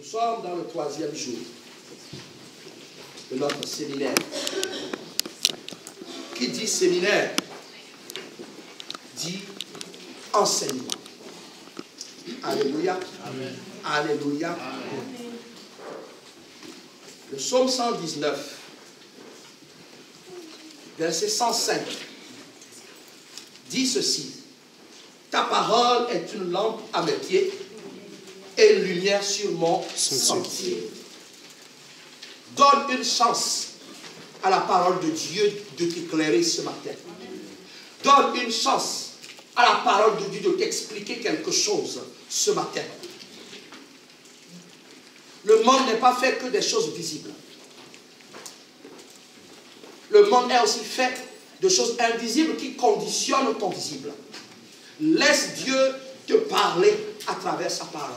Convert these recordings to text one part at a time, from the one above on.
Nous sommes dans le 3e jour de notre séminaire. Qui dit séminaire dit enseignement. Alléluia. Amen. Alléluia. Amen. Le psaume 119, verset 105, dit ceci: ta parole est une lampe à mes pieds et une lumière sur mon sentier. Donne une chance à la parole de Dieu de t'éclairer ce matin. Donne une chance à la parole de Dieu de t'expliquer quelque chose ce matin. Le monde n'est pas fait que des choses visibles. Le monde est aussi fait de choses invisibles qui conditionnent ton visible. Laisse Dieu te parler à travers sa parole.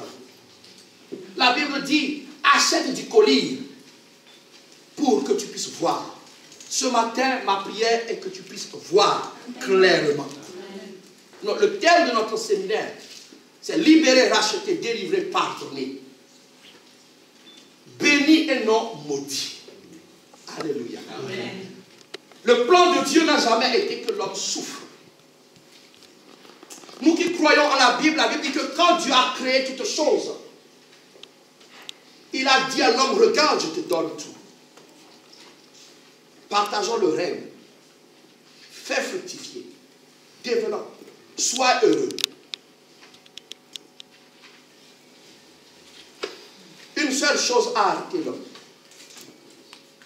La Bible dit, achète du collier pour que tu puisses voir. Ce matin, ma prière est que tu puisses voir clairement. Le thème de notre séminaire, c'est libérer, racheter, délivrer, pardonner. Béni et non maudit. Alléluia. Amen. Le plan de Dieu n'a jamais été que l'homme souffre. Nous qui croyons en la Bible dit que quand Dieu a créé toutes choses, il a dit à l'homme, regarde, je te donne tout. Partageons le règne. Fais fructifier. Développe. Sois heureux. Une seule chose a arrêté l'homme.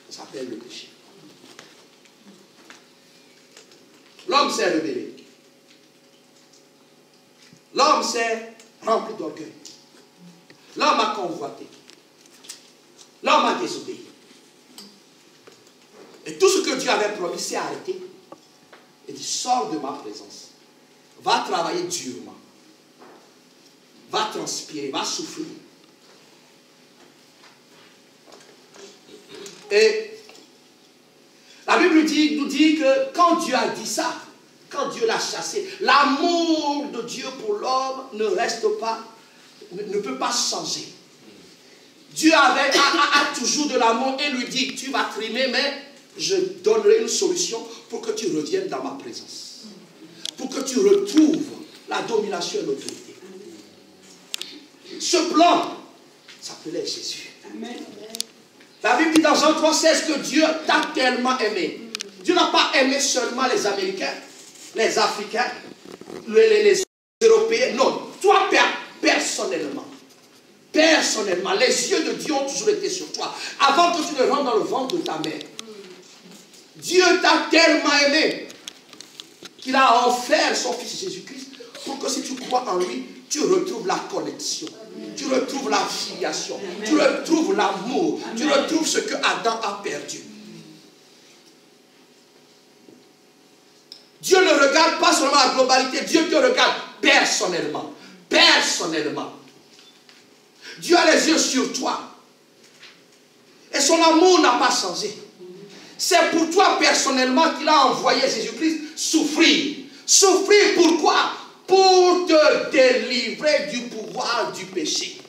Ça s'appelle le péché. L'homme s'est rebellé. L'homme s'est rempli d'orgueil. L'homme a convoité. L'homme a désobéi. Et tout ce que Dieu avait promis s'est arrêté. Il dit, sors de ma présence. Va travailler durement. Va transpirer, va souffrir. Et la Bible nous dit que quand Dieu a dit ça, quand Dieu l'a chassé, l'amour de Dieu pour l'homme ne reste pas, ne peut pas changer. Dieu a toujours de l'amour et lui dit, tu vas trimer, mais je donnerai une solution pour que tu reviennes dans ma présence. Pour que tu retrouves la domination et l'autorité. Ce plan s'appelait Jésus. Amen. La Bible dit dans Jean 3,16 que Dieu t'a tellement aimé. Dieu n'a pas aimé seulement les Américains, les Africains, les Européens. Non, toi personnellement. Personnellement, les yeux de Dieu ont toujours été sur toi. Avant que tu ne rentres dans le ventre de ta mère. Dieu t'a tellement aimé qu'il a offert son Fils Jésus-Christ pour que si tu crois en lui, tu retrouves la connexion. Tu retrouves la filiation. Amen. Tu retrouves l'amour. Tu retrouves ce que Adam a perdu. Dieu ne regarde pas seulement la globalité. Dieu te regarde personnellement. Personnellement. Dieu a les yeux sur toi. Et son amour n'a pas changé. C'est pour toi personnellement qu'il a envoyé Jésus-Christ souffrir. Souffrir pourquoi? Pour te délivrer du pouvoir du péché.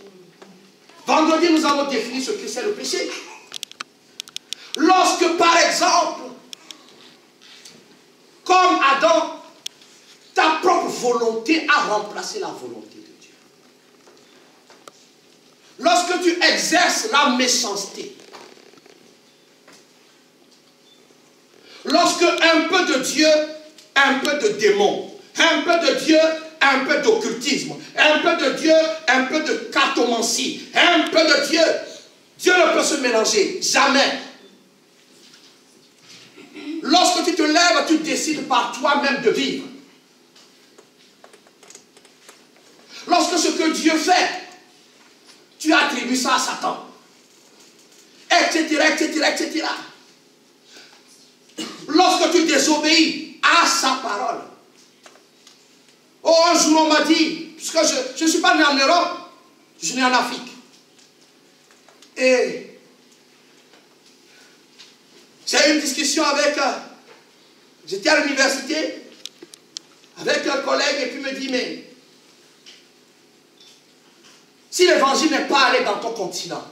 Vendredi, nous avons défini ce que c'est le péché. Lorsque, par exemple, comme Adam, ta propre volonté a remplacé la volonté de Dieu. Lorsque tu exerces la méchanceté, lorsque un peu de Dieu, un peu de démon, un peu de Dieu, un peu d'occultisme, un peu de Dieu, un peu de cartomancie, un peu de Dieu, Dieu ne peut se mélanger, jamais. Lorsque tu te lèves, tu décides par toi-même de vivre. Lorsque ce que Dieu fait, tu attribues ça à Satan, etc., etc., etc. Lorsque tu désobéis à sa parole. Oh, un jour on m'a dit, puisque je ne suis pas né en Europe, je suis né en Afrique. Et j'ai eu une discussion avec, j'étais à l'université, avec un collègue, et puis il me dit, mais Si l'évangile n'est pas allé dans ton continent,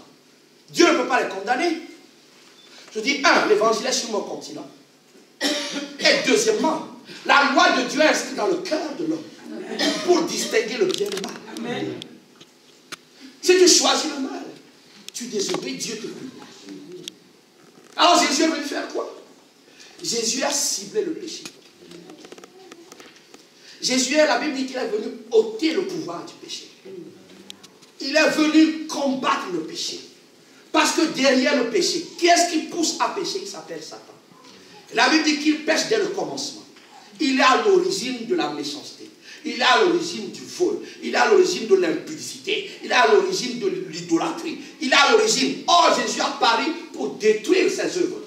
Dieu ne peut pas les condamner. Je dis, l'évangile est sur mon continent. Et deuxièmement, la loi de Dieu est inscrite dans le cœur de l'homme pour distinguer le bien et le mal. Amen. Si tu choisis le mal, tu désobéis, Dieu te punit. Alors Jésus est venu faire quoi? Jésus a ciblé le péché. Jésus, la Bible dit qu'il est venu ôter le pouvoir du péché. Il est venu combattre le péché. Parce que derrière le péché, qui est-ce qui pousse à pécher? Il s'appelle Satan. La Bible dit qu'il pêche dès le commencement. Il est à l'origine de la méchanceté. Il est à l'origine du vol. Il est à l'origine de l'impudicité. Il est à l'origine de l'idolâtrie. Il est à l'origine. Oh, Jésus a paru pour détruire ses œuvres.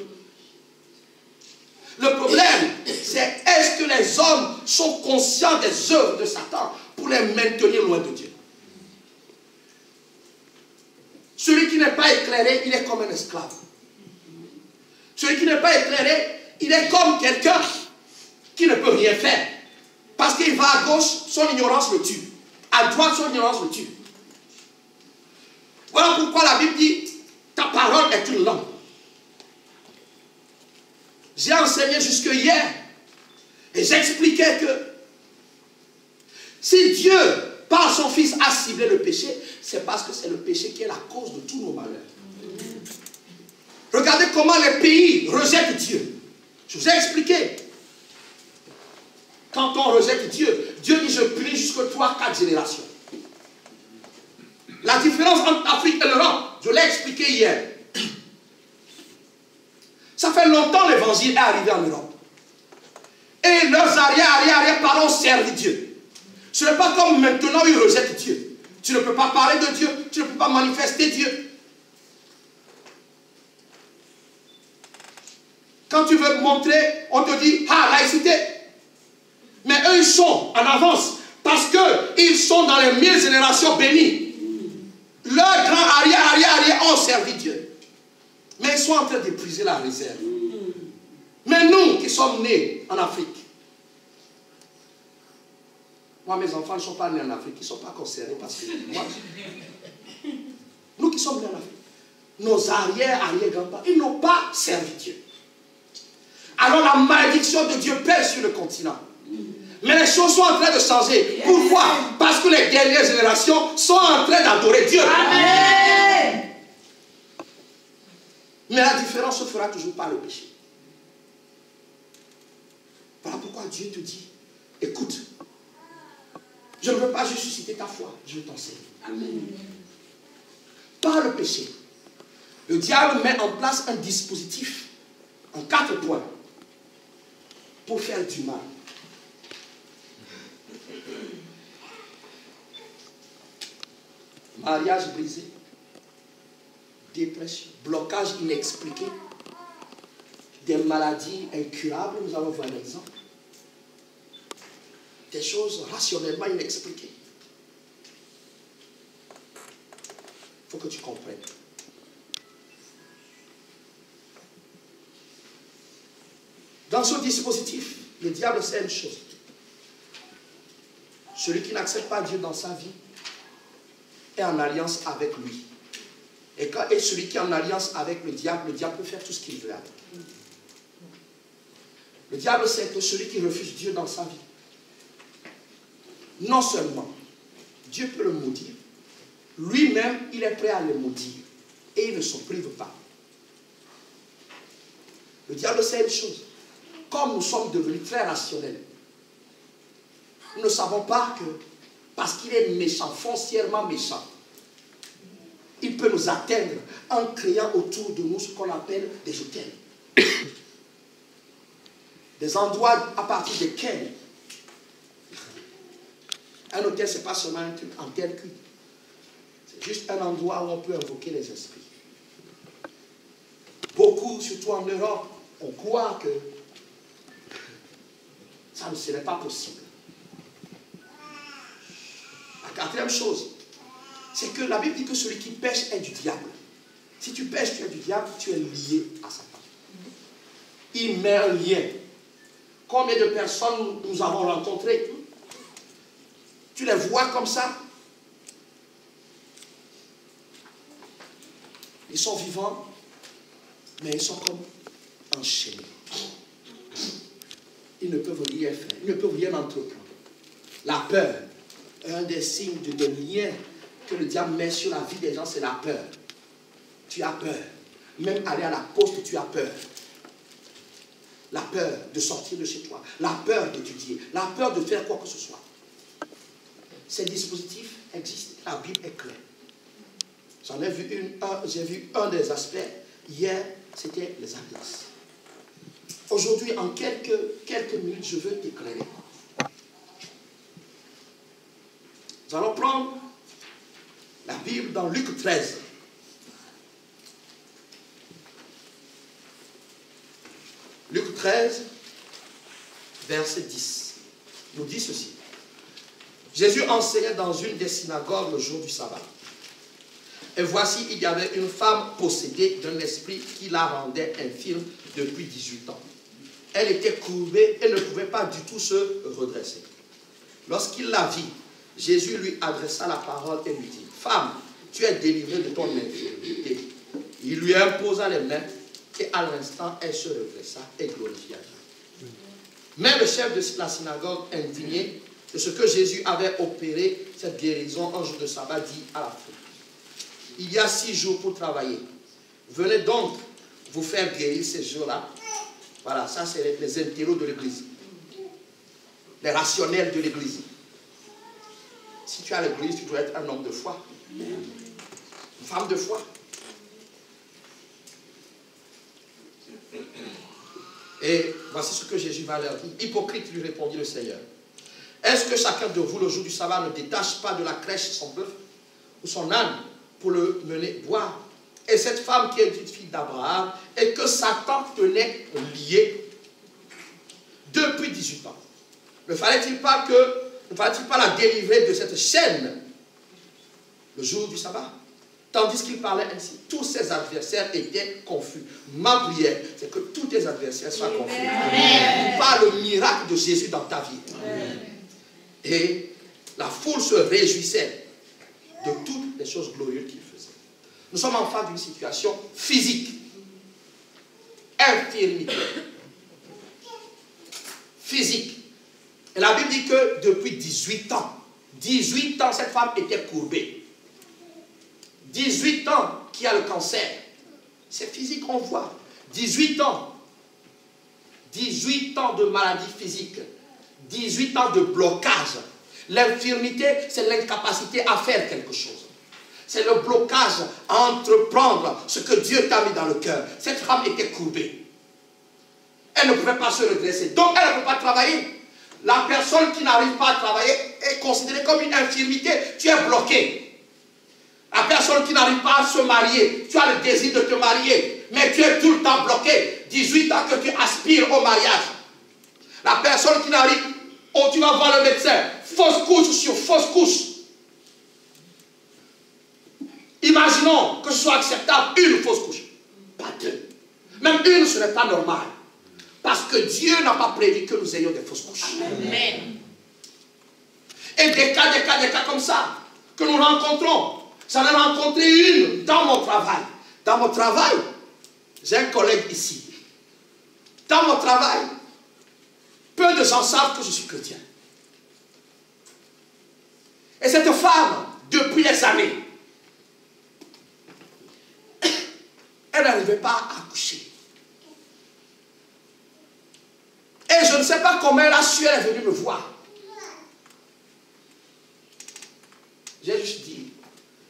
Le problème, c'est est-ce que les hommes sont conscients des œuvres de Satan pour les maintenir loin de Dieu? Celui qui n'est pas éclairé, il est comme un esclave. Celui qui n'est pas éclairé, il est comme quelqu'un qui ne peut rien faire. Parce qu'il va à gauche, son ignorance le tue. À droite, son ignorance le tue. Voilà pourquoi la Bible dit, ta parole est une lampe. J'ai enseigné jusque hier et j'expliquais que si Dieu, par son Fils, a ciblé le péché, c'est parce que c'est le péché qui est la cause de tous nos malheurs. Regardez comment les pays rejettent Dieu. Je vous ai expliqué. Quand on rejette Dieu, Dieu dit je punis jusqu'à 3-4 générations. La différence entre l'Afrique et l'Europe, je l'ai expliqué hier. Ça fait longtemps que l'évangile est arrivé en Europe. Et leurs arrière-parents servent Dieu. Ce n'est pas comme maintenant ils rejettent Dieu. Tu ne peux pas parler de Dieu, tu ne peux pas manifester Dieu. Quand tu veux montrer, on te dit, laïcité. Mais eux, ils sont en avance parce qu'ils sont dans les 1000 générations bénies. Leurs grands arrière ont servi Dieu. Mais ils sont en train d'épuiser la réserve. Mais nous qui sommes nés en Afrique, moi mes enfants ne sont pas nés en Afrique, ils ne sont pas concernés parce que moi, nous qui sommes nés en Afrique, nos arrière-grands-parents, ils n'ont pas servi Dieu. Alors la malédiction de Dieu pèse sur le continent. Mais les choses sont en train de changer. Pourquoi? Parce que les dernières générations sont en train d'adorer Dieu. Amen. Mais la différence se fera toujours par le péché. Voilà pourquoi Dieu te dit, écoute, je ne veux pas juste susciter ta foi, je veux t'enseigner. Amen. Par le péché, le diable met en place un dispositif en 4 points pour faire du mal. Mariage brisé, dépression, blocage inexpliqué, des maladies incurables, nous allons voir un exemple. Des choses rationnellement inexpliquées. Il faut que tu comprennes. Dans ce dispositif, le diable sait une chose. Celui qui n'accepte pas Dieu dans sa vie est en alliance avec lui. Et celui qui est en alliance avec le diable peut faire tout ce qu'il veut avec. Le diable sait que celui qui refuse Dieu dans sa vie, non seulement Dieu peut le maudire, lui-même il est prêt à le maudire et il ne s'en prive pas. Le diable sait une chose, comme nous sommes devenus très rationnels, nous ne savons pas que parce qu'il est méchant, foncièrement méchant, il peut nous atteindre en créant autour de nous ce qu'on appelle des hôtels. Des endroits à partir desquels un hôtel, ce n'est pas seulement un truc en terre cuite. C'est juste un endroit où on peut invoquer les esprits. Beaucoup, surtout en Europe, on croit que ça ne serait pas possible. La 4e chose, c'est que la Bible dit que celui qui pêche est du diable. Si tu pêches, tu es du diable, tu es lié à Satan. Il met un lien. Combien de personnes nous avons rencontrées? Tu les vois comme ça. Ils sont vivants, mais ils sont comme enchaînés. Ils ne peuvent rien faire, ils ne peuvent rien entreprendre. La peur, un des signes de lien que le diable met sur la vie des gens, c'est la peur. Tu as peur. Même aller à la poste, tu as peur. La peur de sortir de chez toi, la peur d'étudier, la peur de faire quoi que ce soit. Ces dispositifs existent, la Bible est claire. J'en ai vu j'ai vu un des aspects. Hier, c'était les alliances. Aujourd'hui, en quelques minutes, je veux t'éclairer. Nous allons prendre la Bible dans Luc 13. Luc 13, verset 10, nous dit ceci. Jésus enseignait dans une des synagogues le jour du sabbat. Et voici, il y avait une femme possédée d'un esprit qui la rendait infirme depuis 18 ans. Elle était courbée et ne pouvait pas du tout se redresser. Lorsqu'il la vit, Jésus lui adressa la parole et lui dit, « Femme, tu es délivrée de ton infirmité. » Il lui imposa les mains et à l'instant, elle se redressa et glorifia Dieu. Mais le chef de la synagogue, indigné de ce que Jésus avait opéré cette guérison un jour de sabbat, dit à la foule, « Il y a 6 jours pour travailler. Venez donc vous faire guérir ces jours-là. » Voilà, ça c'est les intellos de l'église. Les rationnels de l'église. Si tu as l'église, tu dois être un homme de foi. Une femme de foi. Et voici ce que Jésus va leur dire. Hypocrite, lui répondit le Seigneur. Est-ce que chacun de vous, le jour du sabbat, ne détache pas de la crèche son bœuf ou son âne pour le mener boire? Et cette femme qui est une fille d'Abraham et que Satan tenait liée depuis 18 ans, ne fallait-il pas la délivrer de cette chaîne le jour du sabbat? Tandis qu'il parlait ainsi, tous ses adversaires étaient confus. Ma prière, c'est que tous tes adversaires soient confus. Amen. Par le miracle de Jésus dans ta vie. Amen. Et la foule se réjouissait de toutes les choses glorieuses qu'il faisait. Nous sommes en face d'une situation physique. Infirmité. Physique. Et la Bible dit que depuis 18 ans, cette femme était courbée. 18 ans qui a le cancer. C'est physique, on voit. 18 ans. 18 ans de maladie physique. 18 ans de blocage. L'infirmité, c'est l'incapacité à faire quelque chose. C'est le blocage à entreprendre ce que Dieu t'a mis dans le cœur. Cette femme était courbée. Elle ne pouvait pas se redresser. Donc, elle ne peut pas travailler. La personne qui n'arrive pas à travailler est considérée comme une infirmité. Tu es bloqué. La personne qui n'arrive pas à se marier, tu as le désir de te marier, mais tu es tout le temps bloqué. 18 ans que tu aspires au mariage. La personne qui n'arrive, oh, tu vas voir le médecin, fausse couche sur fausse couche. Imaginons que ce soit acceptable une fausse couche, pas deux. Même une, ce n'est pas normal. Parce que Dieu n'a pas prévu que nous ayons des fausses couches. Amen. Et des cas comme ça, que nous rencontrons. J'en ai rencontré une dans mon travail. Dans mon travail, j'ai un collègue ici. Dans mon travail, peu de gens savent que je suis chrétien. Et cette femme, depuis des années, elle n'arrivait pas à accoucher. Et je ne sais pas comment elle a su, elle est venue me voir. J'ai juste dit,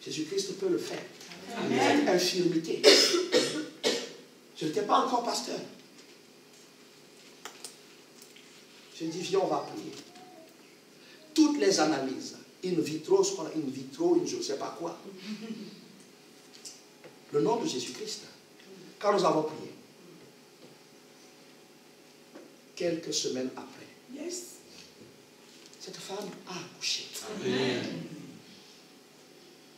Jésus-Christ peut le faire. Cette infirmité. Je n'étais pas encore pasteur. J'ai dit, viens, on va prier. Toutes les analyses, in vitro, je ne sais pas quoi. Le nom de Jésus-Christ. Quand nous avons prié, quelques semaines après, cette femme a accouché. Amen.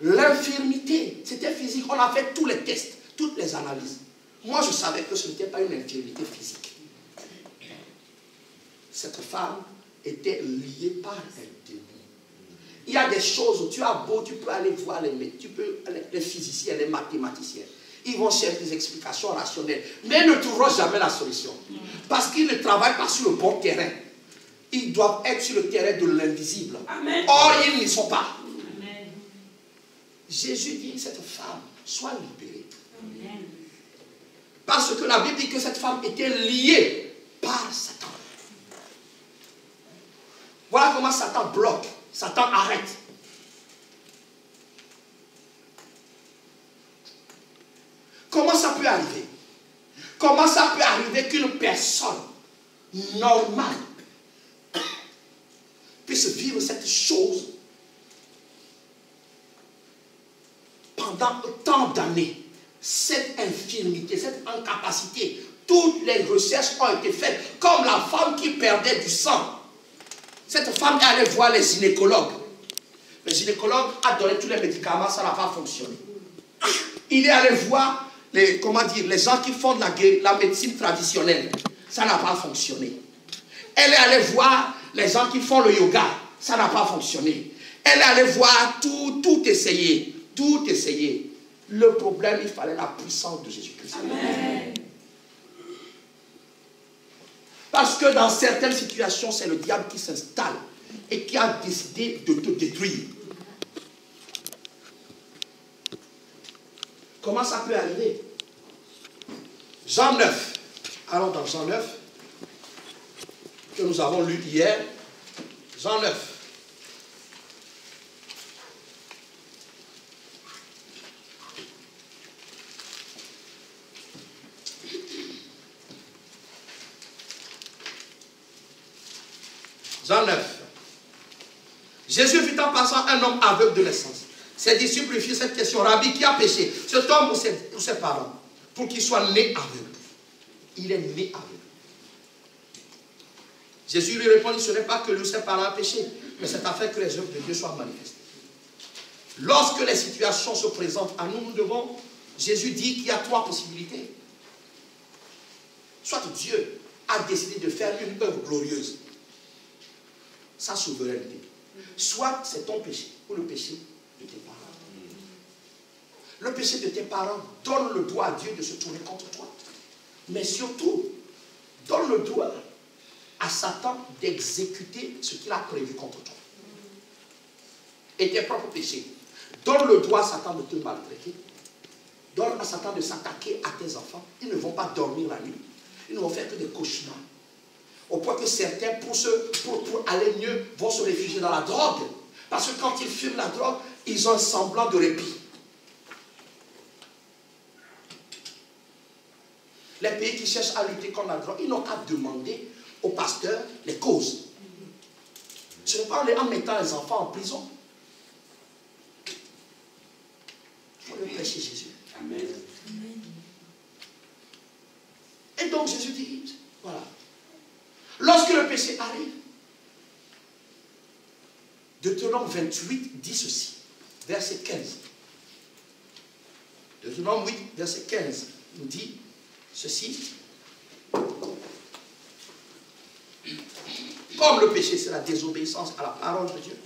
L'infirmité, c'était physique. On a fait tous les tests, toutes les analyses. Moi, je savais que ce n'était pas une infirmité physique. Cette femme était liée par un démon. Il y a des choses, tu as beau, tu peux aller voir les physiciens, les mathématiciens. Ils vont chercher des explications rationnelles, mais ils ne trouveront jamais la solution. Parce qu'ils ne travaillent pas sur le bon terrain. Ils doivent être sur le terrain de l'invisible. Or, ils n'y sont pas. Amen. Jésus dit, cette femme, sois libérée. Amen. Parce que la Bible dit que cette femme était liée par Satan. Voilà comment Satan bloque, Satan arrête. Comment ça peut arriver? Comment ça peut arriver qu'une personne normale puisse vivre cette chose pendant autant d'années? Cette infirmité, cette incapacité, toutes les recherches ont été faites, comme la femme qui perdait du sang. Cette femme est allée voir les gynécologues. Le gynécologue a donné tous les médicaments, ça n'a pas fonctionné. Il est allé voir les gens qui font la médecine traditionnelle. Ça n'a pas fonctionné. Elle est allée voir les gens qui font le yoga. Ça n'a pas fonctionné. Elle est allée voir tout essayer. Tout essayer. Le problème, il fallait la puissance de Jésus-Christ. Amen. Parce que dans certaines situations, c'est le diable qui s'installe et qui a décidé de te détruire. Comment ça peut arriver? Jean 9. Allons dans Jean 9, que nous avons lu hier. Jean 9. Jean 9. Jésus vit en passant un homme aveugle de naissance. Ses disciples lui firent cette question: Rabbi, qui a péché, cet homme ou ses parents, pour qu'il soit né aveugle? Il est né aveugle. Jésus lui répondit: ce n'est pas que lui, ses parents ont péché, mais c'est afin que les œuvres de Dieu soient manifestées. Lorsque les situations se présentent à nous, nous devons, Jésus dit qu'il y a trois possibilités. Soit Dieu a décidé de faire une œuvre glorieuse, sa souveraineté. Soit c'est ton péché ou le péché de tes parents. Le péché de tes parents donne le droit à Dieu de se tourner contre toi. Mais surtout, donne le droit à Satan d'exécuter ce qu'il a prévu contre toi. Et tes propres péchés. Donne le droit à Satan de te maltraiter. Donne à Satan de s'attaquer à tes enfants. Ils ne vont pas dormir la nuit. Ils ne vont faire que des cauchemars. Au point que certains, pour aller mieux, vont se réfugier dans la drogue. Parce que quand ils fument la drogue, ils ont un semblant de répit. Les pays qui cherchent à lutter contre la drogue, ils n'ont qu'à demander aux pasteurs les causes. Ce n'est pas en mettant les enfants en prison. Il faut le prêcher Jésus. Amen. Et donc Jésus dit, voilà. Lorsque le péché arrive, Deutéronome 28 dit ceci, verset 15. Deutéronome 8, verset 15, nous dit ceci. Comme le péché, c'est la désobéissance à la parole de Dieu.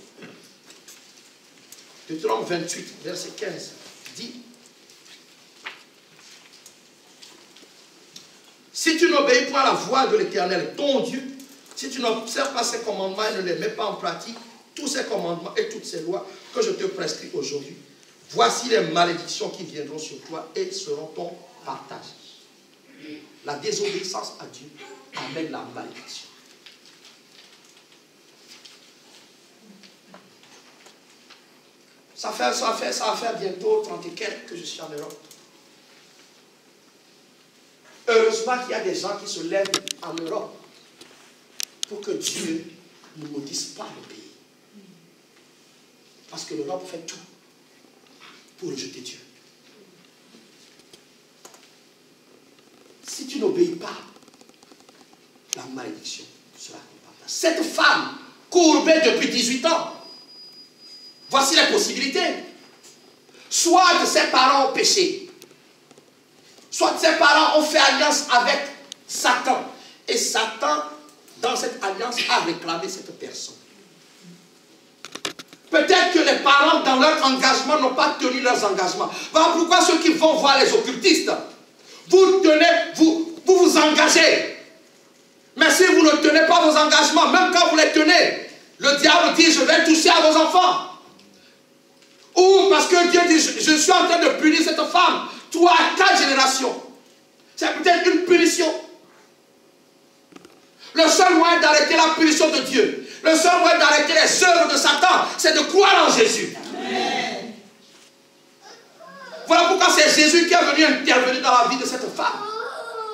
Deutéronome 28, verset 15, dit: si tu n'obéis pas à la voix de l'Éternel, ton Dieu, si tu n'observes pas ses commandements et ne les mets pas en pratique, tous ces commandements et toutes ces lois que je te prescris aujourd'hui, voici les malédictions qui viendront sur toi et seront ton partage. La désobéissance à Dieu amène la malédiction. Ça va faire bientôt 30 et quelques que je suis en Europe. Heureusement qu'il y a des gens qui se lèvent en Europe pour que Dieu ne maudisse pas le pays. Parce que l'Europe fait tout pour rejeter Dieu. Si tu n'obéis pas, la malédiction sera comparable. Cette femme, courbée depuis 18 ans, voici les possibilités. Soit de ses parents ont péché, soit ses parents ont fait alliance avec Satan. Et Satan, dans cette alliance, a réclamé cette personne. Peut-être que les parents, dans leur engagements n'ont pas tenu leurs engagements. Voilà pourquoi ceux qui vont voir les occultistes, vous vous engagez. Mais si vous ne tenez pas vos engagements, même quand vous les tenez, le diable dit, je vais toucher à vos enfants. Ou parce que Dieu dit, je suis en train de punir cette femme. Toi, à 4 générations. C'est peut-être une punition. Le seul moyen d'arrêter la punition de Dieu, le seul moyen d'arrêter les œuvres de Satan, c'est de croire en Jésus. Amen. Voilà pourquoi c'est Jésus qui est venu intervenir dans la vie de cette femme.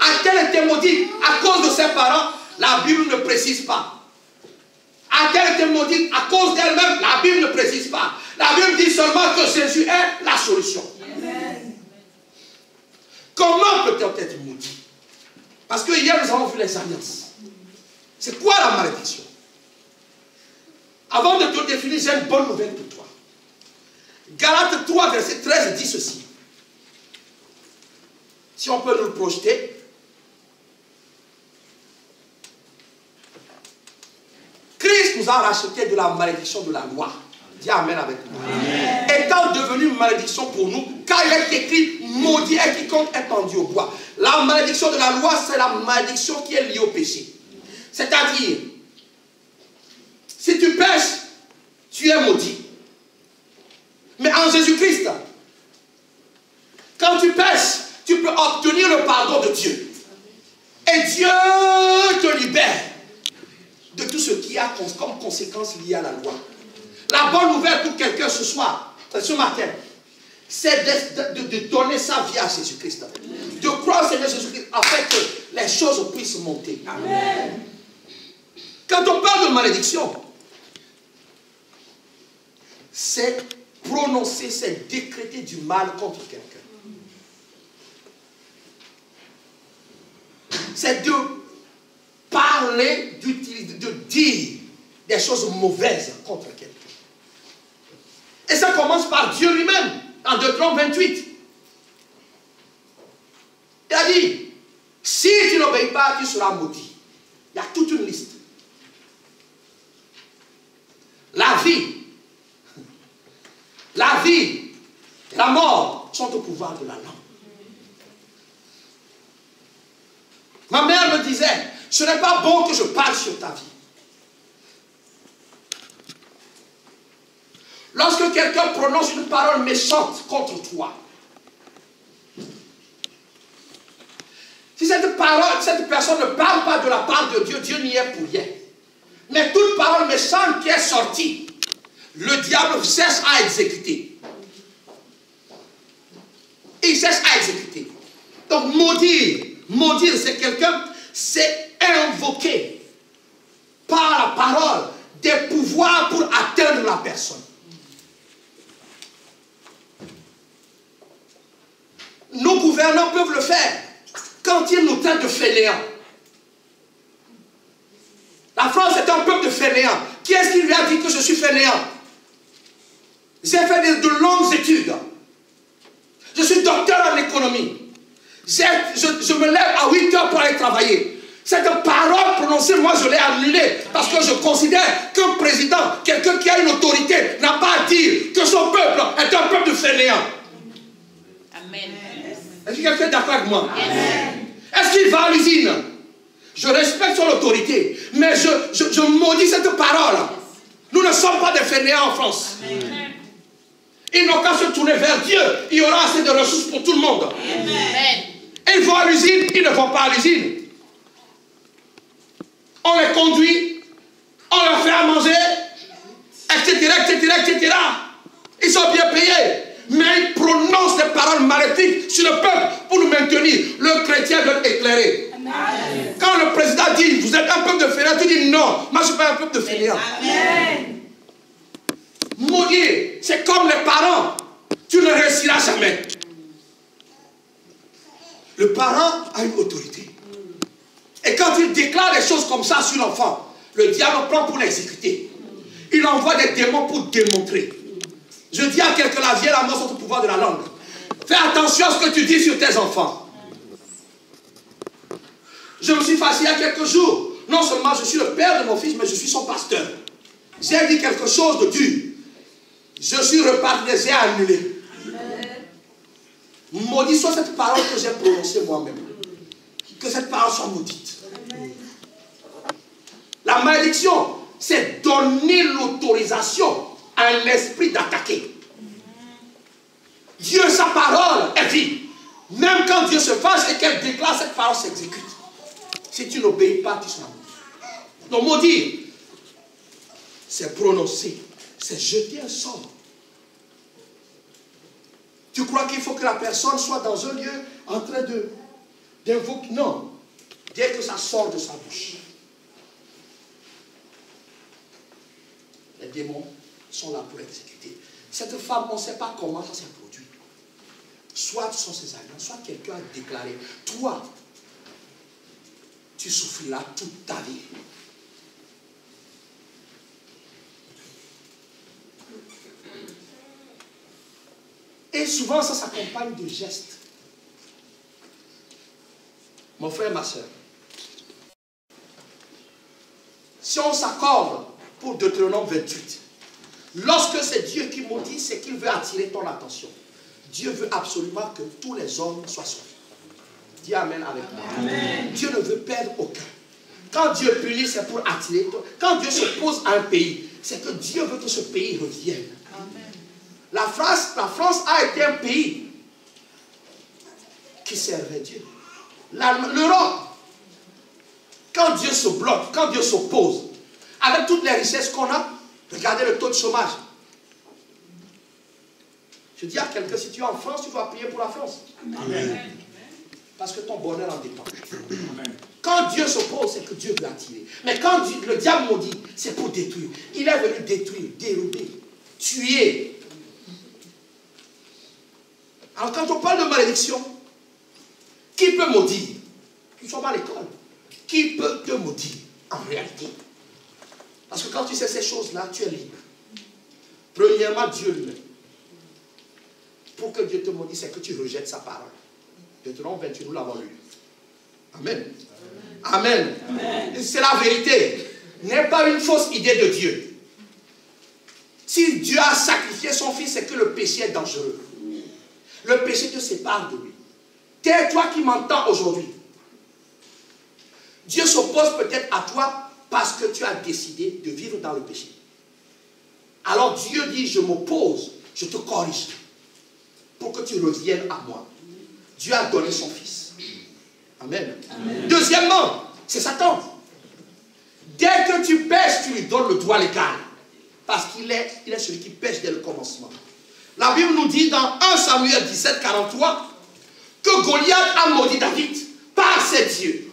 A-t-elle été maudite à cause de ses parents? La Bible ne précise pas. A-t-elle été maudite à cause d'elle-même? La Bible ne précise pas. La Bible dit seulement que Jésus est la solution. Amen. Comment peut-elle être maudite? Parce que hier nous avons vu les alliances. C'est quoi la malédiction? Avant de te définir, j'ai une bonne nouvelle pour toi. Galates 3, verset 13 dit ceci. Si on peut nous le projeter. Christ nous a rachetés de la malédiction de la loi. Dis Amen avec moi. Amen. Étant devenu une malédiction pour nous, car il est écrit, maudit est quiconque est pendu au bois. La malédiction de la loi, c'est la malédiction qui est liée au péché. C'est-à-dire, si tu pêches, tu es maudit. Mais en Jésus-Christ, quand tu pêches, tu peux obtenir le pardon de Dieu. Et Dieu te libère de tout ce qui a comme conséquence liée à la loi. La bonne nouvelle pour quelqu'un ce soir, ce matin, c'est de donner sa vie à Jésus-Christ. De croire au Seigneur Jésus-Christ afin que les choses puissent monter. Amen. Quand on parle de malédiction, c'est prononcer, c'est décréter du mal contre quelqu'un. C'est de parler, de dire des choses mauvaises contre quelqu'un. Et ça commence par Dieu lui-même, en Deutéronome 28. Il a dit, si tu n'obéis pas, tu seras maudit. Il y a toute une liste. La vie et la mort sont au pouvoir de la langue. Ma mère me disait, ce n'est pas bon que je parle sur ta vie. Lorsque quelqu'un prononce une parole méchante contre toi, si cette personne ne parle pas de la part de Dieu, Dieu n'y est pour rien. Mais toute parole méchante qui est sortie, le diable cherche à exécuter. Il cherche à exécuter. Donc maudire c'est quelqu'un, c'est invoquer par la parole des pouvoirs pour atteindre la personne. Nos gouvernants peuvent le faire quand ils nous traitent de fainéants. La France est un peuple de fainéants. Qui est-ce qui lui a dit que je suis fainéant? J'ai fait de longues études. Je suis docteur en économie. Je me lève à 8 heures pour aller travailler. Cette parole prononcée, moi je l'ai annulée. Parce que je considère qu'un président, quelqu'un qui a une autorité, n'a pas à dire que son peuple est un peuple de fainéants. Amen. Est-ce que quelqu'un est d'accord avec moi? Amen. Est-ce qu'il va à l'usine? Je respecte son autorité, mais je maudis cette parole. Nous ne sommes pas des fainéants en France. Amen. Ils n'ont qu'à se tourner vers Dieu. Il y aura assez de ressources pour tout le monde. Amen. Ils vont à l'usine, ils ne vont pas à l'usine. On les conduit, on leur fait à manger, etc., etc., etc. Ils sont bien payés. Mais ils prononcent des paroles maléfiques sur le peuple pour nous maintenir. Le chrétien doit être éclairé. Amen. Quand le président dit, vous êtes un peuple de fainéants, tu dis non, moi je ne suis pas un peuple de fainéants. Amen. Maudire, c'est comme les parents. Tu ne réussiras jamais. Le parent a une autorité. Et quand il déclare des choses comme ça sur l'enfant, le diable prend pour l'exécuter. Il envoie des démons pour démontrer. Je dis à quelqu'un, la vie et la mort sont au pouvoir de la langue. Fais attention à ce que tu dis sur tes enfants. Je me suis fâché il y a quelques jours. Non seulement je suis le père de mon fils, mais je suis son pasteur. J'ai dit quelque chose de dur. Je suis reparti, les ai annulés. Maudit soit cette parole que j'ai prononcée moi-même. Que cette parole soit maudite. La malédiction, c'est donner l'autorisation à un esprit d'attaquer. Dieu, sa parole est vie. Même quand Dieu se fâche et qu'elle déclare, cette parole s'exécute. Si tu n'obéis pas, tu seras maudit. Donc maudire, c'est prononcer, c'est jeter un sort. Tu crois qu'il faut que la personne soit dans un lieu en train d'invoquer? Non. Dès que ça sort de sa bouche. Les démons sont là pour exécuter. Cette femme, on ne sait pas comment ça s'est produit. Soit ce sont ses alliances, soit quelqu'un a déclaré, toi, tu souffriras toute ta vie. Et souvent, ça s'accompagne de gestes. Mon frère, ma soeur, si on s'accorde pour Deutéronome 28, lorsque c'est Dieu qui maudit, c'est qu'il veut attirer ton attention. Dieu veut absolument que tous les hommes soient sauvés. Dis Amen avec moi. Amen. Dieu ne veut perdre aucun. Quand Dieu punit, c'est pour attirer. Quand Dieu s'oppose à un pays, c'est que Dieu veut que ce pays revienne. Amen. La France a été un pays qui servait Dieu. L'Europe, quand Dieu se bloque, quand Dieu s'oppose, avec toutes les richesses qu'on a, regardez le taux de chômage. Je dis à quelqu'un, si tu es en France, tu dois prier pour la France. Amen. Parce que ton bonheur en dépend. Amen. Quand Dieu s'oppose, c'est que Dieu veut attirer. Mais quand le diable maudit, c'est pour détruire. Il est venu détruire, dérober, tuer. Alors quand on parle de malédiction, qui peut maudire? Tu ne sois pas à l'école. Qui peut te maudire en réalité? Parce que quand tu sais ces choses-là, tu es libre. Premièrement, Dieu lui-même. Pour que Dieu te maudisse, c'est que tu rejettes sa parole. Deutéronome 28, nous l'avons lu. Amen. Amen. Amen. C'est la vérité. N'est pas une fausse idée de Dieu. Si Dieu a sacrifié son fils, c'est que le péché est dangereux. Le péché te sépare de lui. Tais-toi qui m'entends aujourd'hui. Dieu s'oppose peut-être à toi parce que tu as décidé de vivre dans le péché. Alors Dieu dit, je m'oppose, je te corrige pour que tu reviennes à moi. Dieu a donné son fils. Amen. Amen. Deuxièmement, c'est Satan. Dès que tu pêches, tu lui donnes le droit légal. Parce qu'il est celui qui pêche dès le commencement. La Bible nous dit dans 1 Samuel 17, 43 que Goliath a maudit David par ses dieux.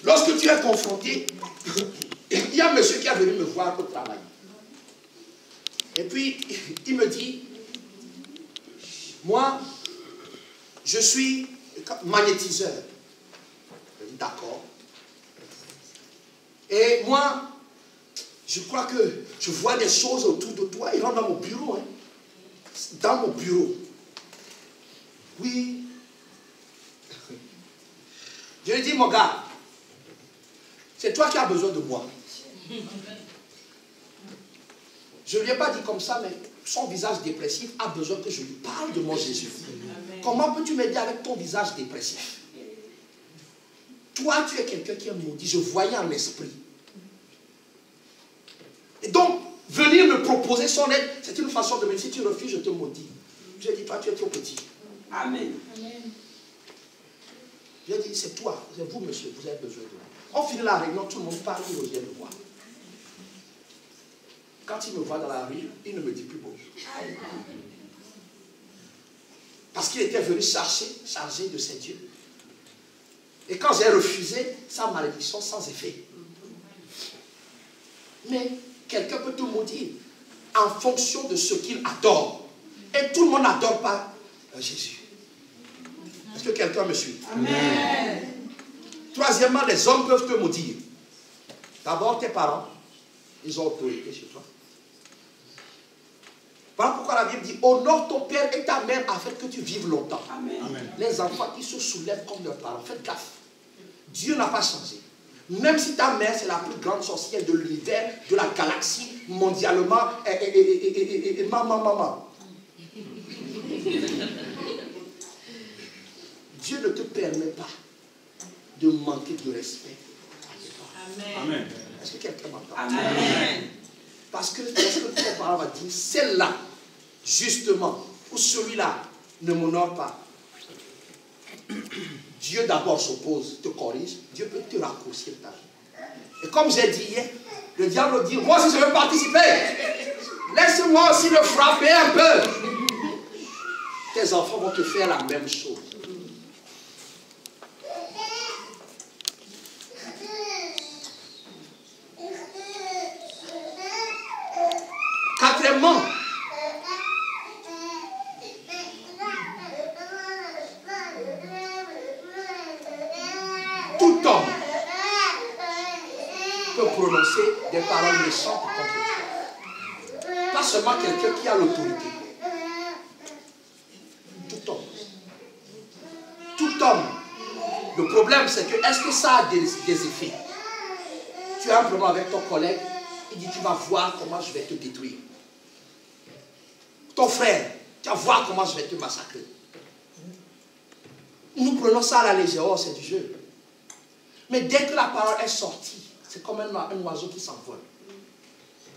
Lorsque tu es confronté, il y a un monsieur qui est venu me voir au travail. Et puis, il me dit, moi, je suis magnétiseur. Je dis, d'accord. Et moi, je crois que je vois des choses autour de toi. Il rentre dans mon bureau. Hein. Dans mon bureau. Oui. Je lui dis, mon gars, c'est toi qui as besoin de moi. Je ne lui ai pas dit comme ça, mais son visage dépressif a besoin que je lui parle de mon Jésus. Amen. Comment peux-tu m'aider avec ton visage dépressif? Toi, tu es quelqu'un qui est maudit. Je voyais en esprit. Et donc, venir me proposer son aide, c'est une façon de me dire, si tu refuses, je te maudis. Je lui ai dit, toi, tu es trop petit. Amen. Amen. Je lui ai dit, c'est toi, c'est vous, monsieur, vous avez besoin de moi. On finit la réunion, tout le monde parle, il revient me voir. Quand il me voit dans la rue, il ne me dit plus bonjour. Parce qu'il était venu chargé de ses dieux. Et quand j'ai refusé, sa malédiction sans effet. Mais quelqu'un peut te maudire en fonction de ce qu'il adore. Et tout le monde n'adore pas Jésus. Est-ce que quelqu'un me suit? Amen. Troisièmement, les hommes peuvent te maudire. D'abord, tes parents, ils ont autorité sur toi. Voilà pourquoi la Bible dit, honore ton père et ta mère afin que tu vives longtemps. Amen. Amen. Les enfants qui se soulèvent comme leurs parents, faites gaffe. Dieu n'a pas changé. Même si ta mère, c'est la plus grande sorcière de l'univers, de la galaxie, mondialement, et maman. Dieu ne te permet pas de manquer de respect. Amen. Est-ce que quelqu'un m'entend? Amen. Parce que lorsque ton parent va dire, celle-là, justement, ou celui-là ne m'honore pas, Dieu d'abord s'oppose, te corrige, Dieu peut te raccourcir ta vie. Et comme j'ai dit hier, le diable dit, moi aussi je veux participer, laisse-moi aussi le frapper un peu. Tes enfants vont te faire la même chose. Quatrièmement, tout homme peut prononcer des paroles méchantes contre toi. Pas seulement quelqu'un qui a l'autorité. Tout homme. Tout homme. Le problème, c'est que, est-ce que ça a des effets? Tu as un problème avec ton collègue, il dit, tu vas voir comment je vais te détruire. Ton frère, tu vas voir comment je vais te massacrer. Nous prenons ça à la légère, oh, c'est du jeu. Mais dès que la parole est sortie, c'est comme un oiseau qui s'envole.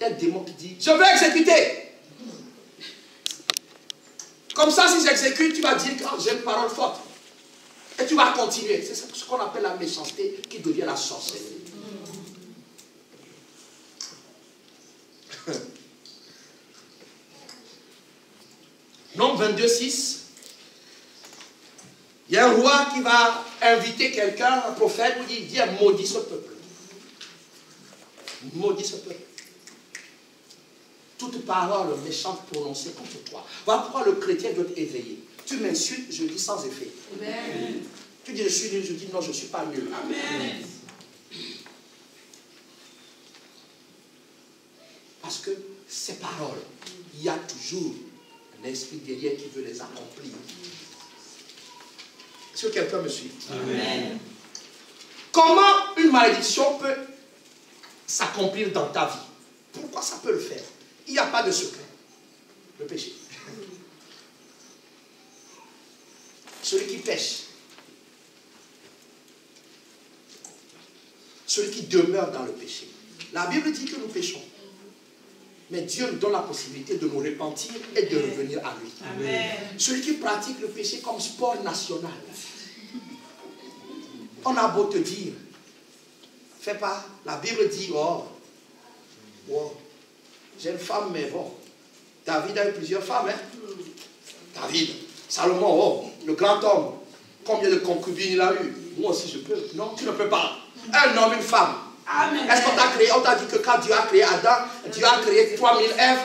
Il y a un démon qui dit, je vais exécuter. Comme ça, si j'exécute, tu vas dire que j'ai une parole forte. Et tu vas continuer. C'est ce qu'on appelle la méchanceté qui devient la sorcellerie. Nombre 22, 6. Il y a un roi qui va inviter quelqu'un, un prophète, il dit, maudit ce peuple. Maudit ce peuple. Toute parole méchante prononcée contre toi. Voilà pourquoi le chrétien doit être éveillé. Tu m'insultes, je dis sans effet. Amen. Tu dis je suis nul, je dis non, je ne suis pas nul. Amen. Parce que ces paroles, il y a toujours un esprit derrière qui veut les accomplir. Est-ce que quelqu'un me suit? Amen. Comment une malédiction peut s'accomplir dans ta vie? Pourquoi ça peut le faire? Il n'y a pas de secret. Le péché. Celui qui pêche. Celui qui demeure dans le péché. La Bible dit que nous péchons. Mais Dieu nous donne la possibilité de nous repentir et de revenir à lui. Amen. Celui qui pratique le péché comme sport national. On a beau te dire, fais pas. La Bible dit, oh, j'ai une femme, mais bon. David a eu plusieurs femmes, hein. David, Salomon, oh, le grand homme. Combien de concubines il a eu? Moi aussi je peux. Non, tu ne peux pas. Un homme, une femme. Est-ce qu'on t'a créé? On t'a dit que quand Dieu a créé Adam, Dieu a créé 3000 Èves.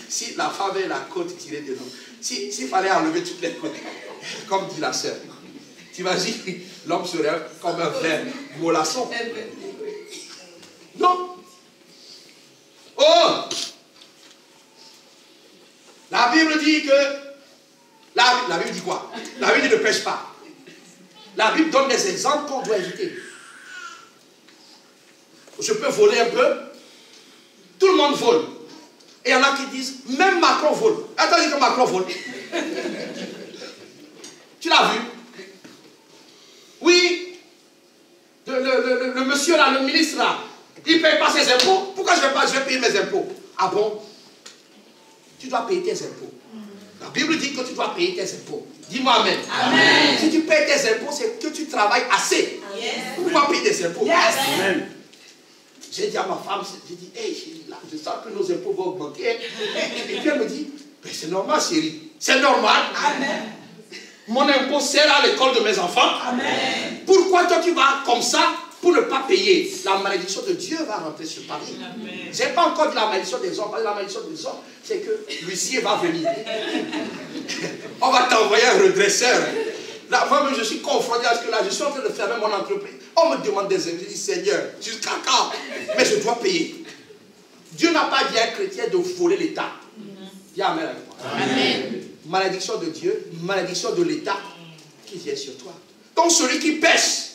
Si la femme est la côte tirée de nous, s'il fallait enlever toutes les côtes, comme dit la sœur, t'imagines, l'homme serait comme un frère mollasson. Non. Oh! La Bible dit que la Bible dit quoi? La Bible dit ne pêche pas. La Bible donne des exemples qu'on doit éviter. Je peux voler un peu. Tout le monde vole. Et il y en a qui disent, même Macron vole. Attends, dis que Macron vole. Tu l'as vu? Oui. Le monsieur là, le ministre là, il ne paye pas ses impôts. Pourquoi je vais payer mes impôts? Ah bon? Tu dois payer tes impôts. La Bible dit que tu dois payer tes impôts. Dis-moi amen. Amen. Si tu payes tes impôts, c'est que tu travailles assez. Yes. Pourquoi payer tes impôts? Yes. Amen. J'ai dit à ma femme, j'ai dit, hey, je sens que nos impôts vont augmenter. Et puis elle me dit, c'est normal chérie. C'est normal. Amen. Mon impôt sert à l'école de mes enfants. Amen. Pourquoi toi tu vas comme ça pour ne pas payer? La malédiction de Dieu va rentrer sur ta vie. Je n'ai pas encore dit la malédiction des hommes. La malédiction des hommes, c'est que l'huissier va venir. On va t'envoyer un redresseur. Là, moi-même, je suis confronté à ce que là, je suis en train de fermer mon entreprise. On me demande des impôts. Je dis, Seigneur, jusqu'à quand? Mais je dois payer. Dieu n'a pas dit à un chrétien de voler l'État. Dis amen avec moi. Amen. malédiction de Dieu, malédiction de l'État qui vient sur toi. Donc celui qui pêche,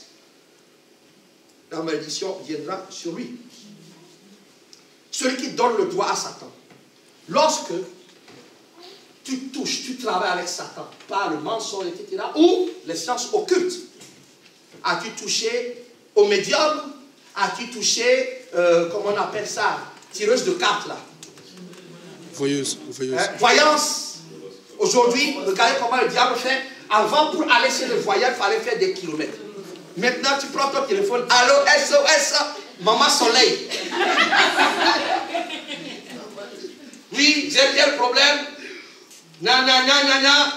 la malédiction viendra sur lui. Celui qui donne le doigt à Satan. Lorsque tu touches, tu travailles avec Satan par le mensonge, etc., ou les sciences occultes. As-tu touché au médium? As-tu touché, comment on appelle ça, tireuse de cartes là? Voyeuse. Voyance. Aujourd'hui, regardez comment le diable fait. Avant, pour aller chez le voyant, il fallait faire des kilomètres. Maintenant, tu prends ton téléphone. Allô, SOS, maman soleil. Oui, j'ai bien le problème.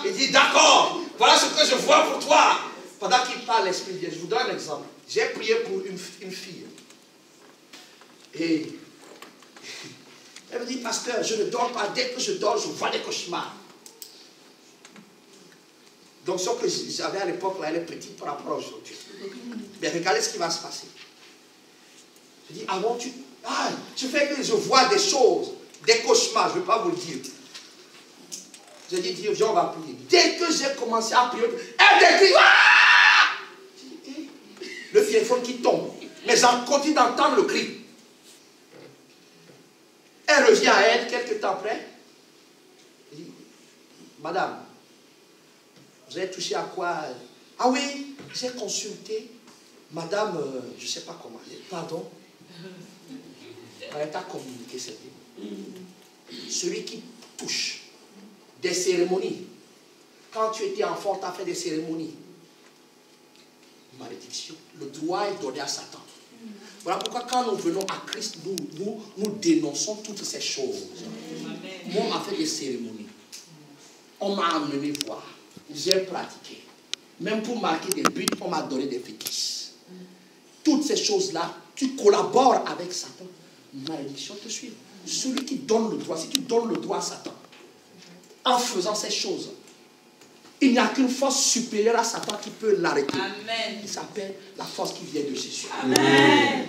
Il dit d'accord, voilà ce que je vois pour toi. Pendant qu'il parle, l'Esprit de Dieu, je vous donne un exemple. J'ai prié pour une fille. Et elle me dit, pasteur, je ne dors pas. Dès que je dors, je vois des cauchemars. Donc, ce que j'avais à l'époque, là, elle est petite par rapport à aujourd'hui. Mais regardez ce qui va se passer. Je dis, avant, tu fais que je vois des choses, des cauchemars, je ne vais pas vous le dire. J'ai dit, Dieu, viens, on va prier. Dès que j'ai commencé à prier, elle décrit, le téléphone qui tombe. Mais j'en continue d'entendre le cri. Elle revient à elle, quelques temps après. Elle dit, madame, vous avez touché à quoi? Ah oui, j'ai consulté madame, je ne sais pas comment. Pardon? Elle t'a communiqué cette idée. Celui qui touche des cérémonies. Quand tu étais enfant, tu as fait des cérémonies. Malédiction. Le droit est donné à Satan. Voilà pourquoi quand nous venons à Christ, nous dénonçons toutes ces choses. Moi, on m'a fait des cérémonies. On m'a amené voir. J'ai pratiqué. Même pour marquer des buts, on m'a donné des fétiches. Toutes ces choses-là, tu collabores avec Satan. Malédiction te suit. Celui qui donne le droit, si tu donnes le droit à Satan, en faisant ces choses, il n'y a qu'une force supérieure à Satan qui peut l'arrêter. Il s'appelle la force qui vient de Jésus. Amen.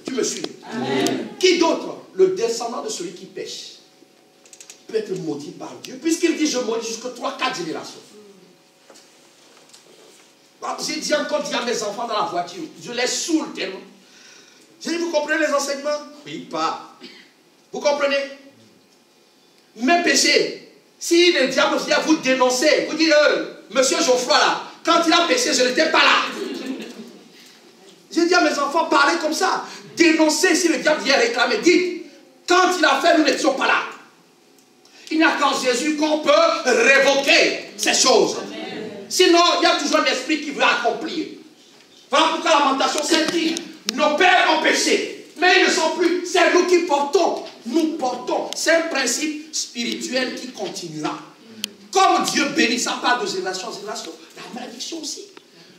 Tu me suis? Amen. Qui d'autre? Le descendant de celui qui pêche peut être maudit par Dieu, puisqu'il dit je maudis jusqu'à 3-4 générations. J'ai dit encore à mes enfants dans la voiture, je les saoule tellement. J'ai dit, vous comprenez les enseignements? Oui, pas. Vous comprenez? Mes péchés, si le diable vient vous dénoncer, vous dites, monsieur Geoffroy là, quand il a péché, je n'étais pas là. J'ai dit à mes enfants, parlez comme ça. Dénoncez si le diable vient réclamer. Dites, quand il a fait, nous n'étions pas là. Il n'y a qu'en Jésus qu'on peut révoquer ces choses. Amen. Sinon, il y a toujours un esprit qui veut accomplir. Voilà pourquoi la Lamentation 5 dit, nos pères ont péché, mais ils ne sont plus. C'est nous qui portons. Nous portons. C'est un principe spirituel qui continuera. Comme Dieu bénit sa part de génération en génération, la malédiction aussi.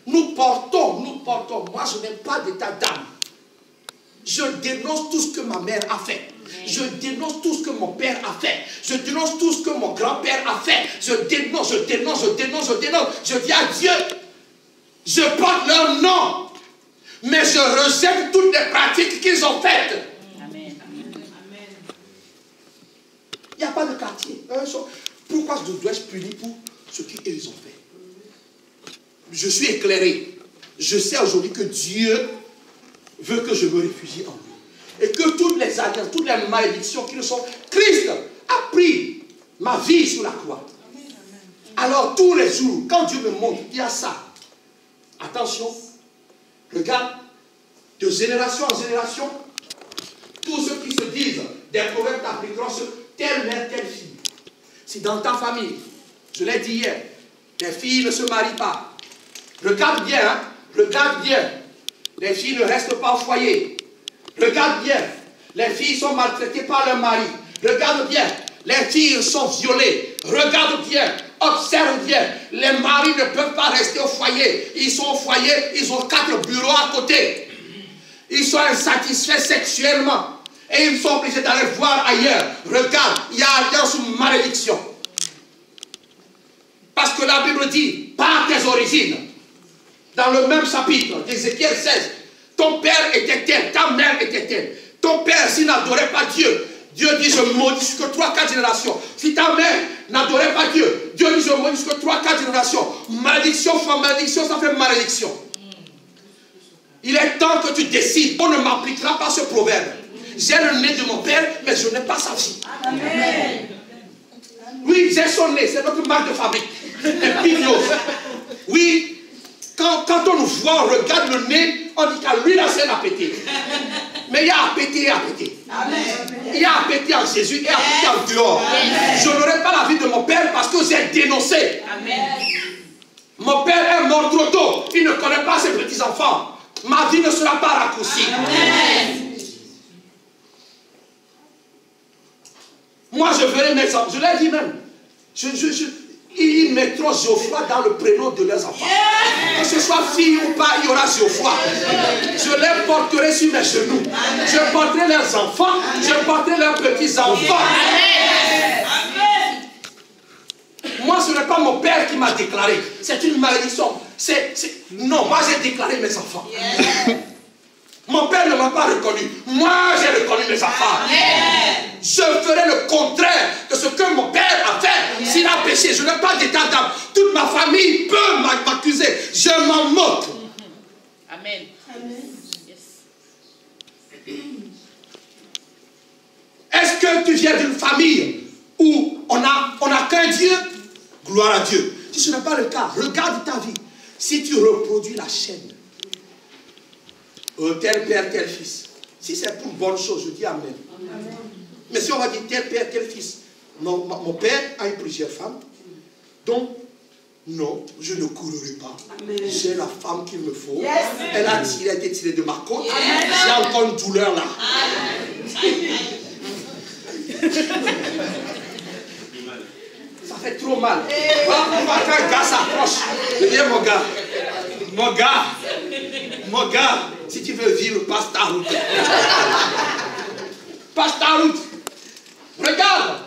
Nous portons. Moi, je n'ai pas d'état d'âme. Je dénonce tout ce que ma mère a fait. Je dénonce tout ce que mon père a fait. Je dénonce tout ce que mon grand-père a fait. Je dénonce. Je dis à Dieu, je porte leur nom, mais je rejette toutes les pratiques qu'ils ont faites. Amen. Il n'y a pas de quartier. Pourquoi dois-je punir pour ce qu'ils ont fait? Je suis éclairé. Je sais aujourd'hui que Dieu veut que je me réfugie en lui. Et que toutes les alliances, toutes les malédictions qui ne sont... Christ a pris ma vie sur la croix. Alors tous les jours, quand Dieu me montre, il y a ça. Attention, regarde, de génération en génération, tous ceux qui se disent des prophètes t'appliqueront sur telle mère, telle fille. Si dans ta famille, je l'ai dit hier, les filles ne se marient pas. Regarde bien, hein, regarde bien. Les filles ne restent pas au foyer. Regarde bien, les filles sont maltraitées par leur mari. Regarde bien, les filles sont violées. Regarde bien, observe bien. Les maris ne peuvent pas rester au foyer. Ils sont au foyer, ils ont 4 bureaux à côté. Ils sont insatisfaits sexuellement. Et ils sont obligés d'aller voir ailleurs. Regarde, il y a alliance ou malédiction. Parce que la Bible dit, par tes origines, dans le même chapitre d'Ézéchiel 16, ton père était tel, ta mère était telle. Ton père, s'il n'adorait pas Dieu, Dieu dit, je maudis jusqu'à 3-4 générations. Si ta mère n'adorait pas Dieu, Dieu dit, je maudis jusqu'à 3-4 générations. Malédiction fois malédiction, ça fait malédiction. Il est temps que tu décides. On ne m'appliquera pas ce proverbe. J'ai le nez de mon père, mais je n'ai pas sa vie. Amen. Oui, j'ai son nez, c'est notre marque de fabrique. Un pignon. Oui, quand on nous voit, on regarde le nez, on dit qu'à lui, la scène a pété. Mais il y a à péter et à péter. Amen. Il y a à péter en Jésus et à péter en dehors. Amen. Je n'aurai pas la vie de mon père parce que j'ai dénoncé. Amen. Mon père est mort trop tôt. Il ne connaît pas ses petits-enfants. Ma vie ne sera pas raccourcie. Amen. Moi, je verrai mes enfants. Je l'ai dit même. Ils mettront Geoffroy dans le prénom de leurs enfants. Que ce soit fille ou pas, il y aura Geoffroy. Je les porterai sur mes genoux. Je porterai leurs enfants. Je porterai leurs petits-enfants. Moi, ce n'est pas mon père qui m'a déclaré. C'est une malédiction. Non, moi, j'ai déclaré mes enfants. Mon père ne m'a pas reconnu. Moi, j'ai reconnu mes enfants. Je ferai le contraire de ce que mon père a fait. S'il a péché, je n'ai pas d'état d'âme. Toute ma famille peut m'accuser. Je m'en moque. Amen. Est-ce que tu viens d'une famille où on n'a qu'un Dieu? Gloire à Dieu. Si ce n'est pas le cas, regarde ta vie. Si tu reproduis la chaîne, tel père, tel fils. Si c'est pour bonne chose, je dis Amen. Amen. Mais si on va dire tel père, tel fils. Mon père a eu plusieurs femmes. Donc, non, je ne courrai pas. J'ai la femme qu'il me faut. Yes. Elle a été tirée de ma côte. Yes. J'ai encore une douleur là. Ça fait trop mal. Voilà pourquoi quand un gars s'approche, je dis mon gars, si tu veux vivre, passe ta route. Passe ta route. Regarde.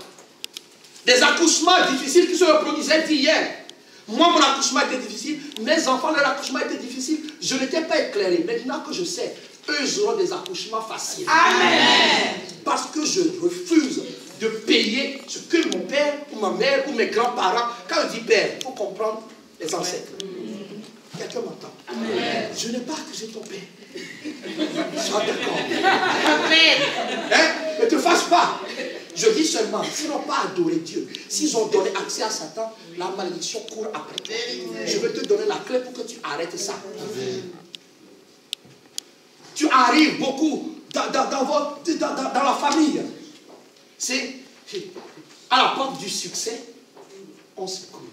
Des accouchements difficiles qui se reproduisaient hier. Moi, mon accouchement était difficile. Mes enfants, leur accouchement était difficile. Je n'étais pas éclairé. Maintenant que je sais, eux, ils auront des accouchements faciles. Amen. Parce que je refuse de payer ce que mon père ou ma mère ou mes grands-parents, quand je dis père, il faut comprendre les ancêtres. Quelqu'un m'entend. Je n'ai pas accusé ton père. Sois d'accord. Hein? Ne te fâche pas. Je dis seulement, s'ils n'ont pas adoré Dieu, s'ils ont donné accès à Satan, la malédiction court après toi. Je vais te donner la clé pour que tu arrêtes ça. Tu arrives beaucoup dans la famille. C'est à la porte du succès, on se coule.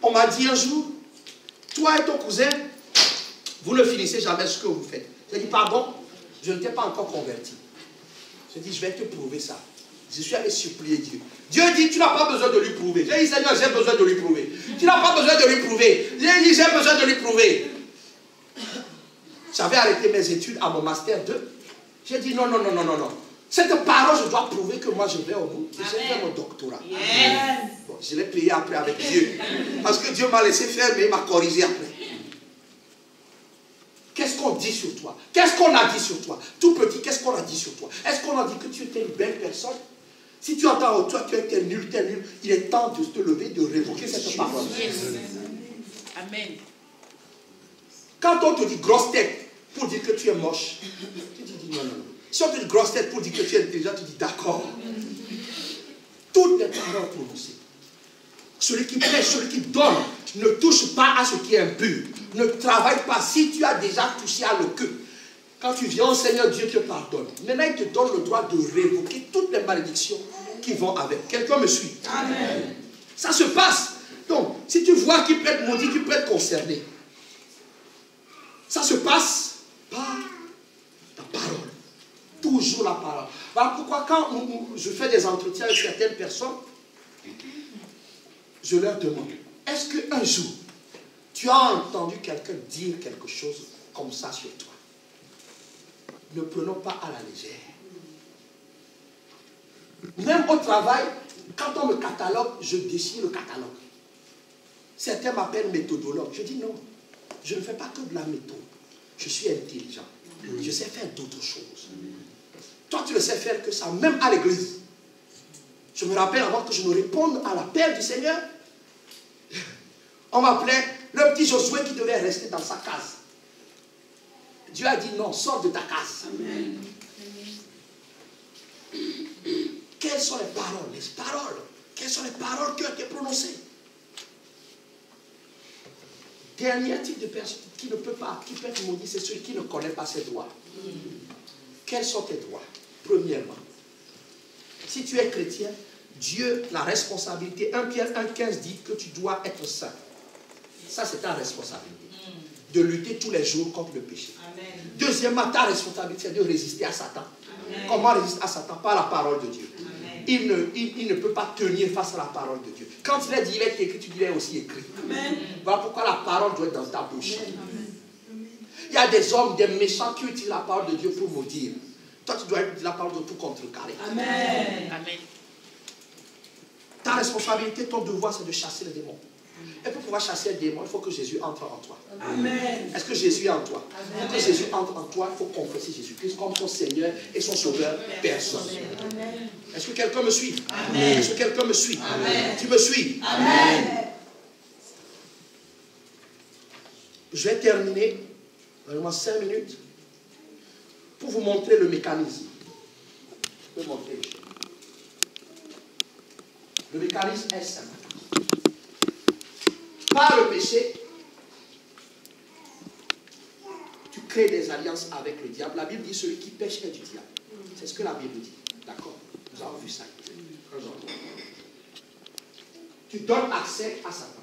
On m'a dit un jour, toi et ton cousin, vous ne finissez jamais ce que vous faites. J'ai dit, pardon, je ne t'ai pas encore converti. J'ai dit, je vais te prouver ça. Je suis allé supplier Dieu. Dieu dit, tu n'as pas besoin de lui prouver. J'ai dit, Seigneur, j'ai besoin de lui prouver. Tu n'as pas besoin de lui prouver. J'ai dit, j'ai besoin de lui prouver. J'avais arrêté mes études à mon master 2. J'ai dit, non. Cette parole, je dois prouver que moi, je vais au bout. J'ai fait mon doctorat. Bon, je l'ai payé après avec Dieu. Parce que Dieu m'a laissé faire, mais il m'a corrigé après. Qu'est-ce qu'on dit sur toi? Qu'est-ce qu'on a dit sur toi? Tout petit, qu'est-ce qu'on a dit sur toi? Est-ce qu'on a dit que tu étais une belle personne? Si tu entends toi, tu étais nul, il est temps de te lever, de révoquer cette parole. Amen. Quand on te dit grosse tête pour dire que tu es moche, tu dis non. Si on te dit grosse tête pour dire que tu es intelligent, tu dis d'accord. Toutes les paroles prononcées. Celui qui prêche, celui qui donne, ne touche pas à ce qui est impur. Ne travaille pas si tu as déjà touché à le queue. Quand tu viens au Seigneur, Dieu te pardonne. Maintenant, il te donne le droit de révoquer toutes les malédictions qui vont avec. Quelqu'un me suit? Amen. Ça se passe. Donc, si tu vois qu'il peut être maudit, qu'il peut être concerné, ça se passe par la parole. Toujours la parole. Voilà pourquoi quand je fais des entretiens avec certaines personnes, je leur demande, est-ce qu'un jour, tu as entendu quelqu'un dire quelque chose comme ça sur toi? Ne prenons pas à la légère. Même au travail, quand on me catalogue, je déchire le catalogue. Certains m'appellent méthodologue. Je dis non, je ne fais pas que de la méthode. Je suis intelligent. Je sais faire d'autres choses. Toi, tu ne sais faire que ça, même à l'église. Je me rappelle avant que je ne réponde à l'appel du Seigneur, on m'appelait le petit Josué qui devait rester dans sa case. Dieu a dit non, sors de ta case. Amen. Quelles sont les paroles? Les paroles. Quelles sont les paroles qui ont été prononcées? Dernier type de personne qui ne peut pas, qui peut être maudit, c'est celui qui ne connaît pas ses droits. Quels sont tes droits? Premièrement, si tu es chrétien, Dieu, la responsabilité, 1 Pierre 1,15 dit que tu dois être saint. Ça, c'est ta responsabilité. De lutter tous les jours contre le péché. Amen. Deuxièmement, ta responsabilité, c'est de résister à Satan. Amen. Comment résister à Satan? Par la parole de Dieu. Il ne peut pas tenir face à la parole de Dieu. Quand il est dit, il est écrit, tu dis, il est aussi écrit. Amen. Voilà pourquoi la parole doit être dans ta bouche. Amen. Il y a des hommes, des méchants qui utilisent la parole de Dieu pour maudire. Toi, tu dois utiliser la parole de Dieu pour contrecarrer. Amen. Amen. Ta responsabilité, ton devoir, c'est de chasser les démons. Et pour pouvoir chasser les démons, il faut que Jésus entre en toi. Amen. Est-ce que Jésus est en toi? Amen. Pour que Jésus entre en toi, il faut confesser Jésus-Christ comme ton Seigneur et son Sauveur personnel. Est-ce que quelqu'un me suit? Amen. Est-ce que quelqu'un me suit? Amen. Tu me suis? Amen. Je vais terminer, vraiment 5 minutes, pour vous montrer le mécanisme. Je peux montrer. Le mécanisme est simple. Par le péché, tu crées des alliances avec le diable. La Bible dit celui qui pêche est du diable. C'est ce que la Bible dit. D'accord? Nous avons vu ça. Tu donnes accès à Satan.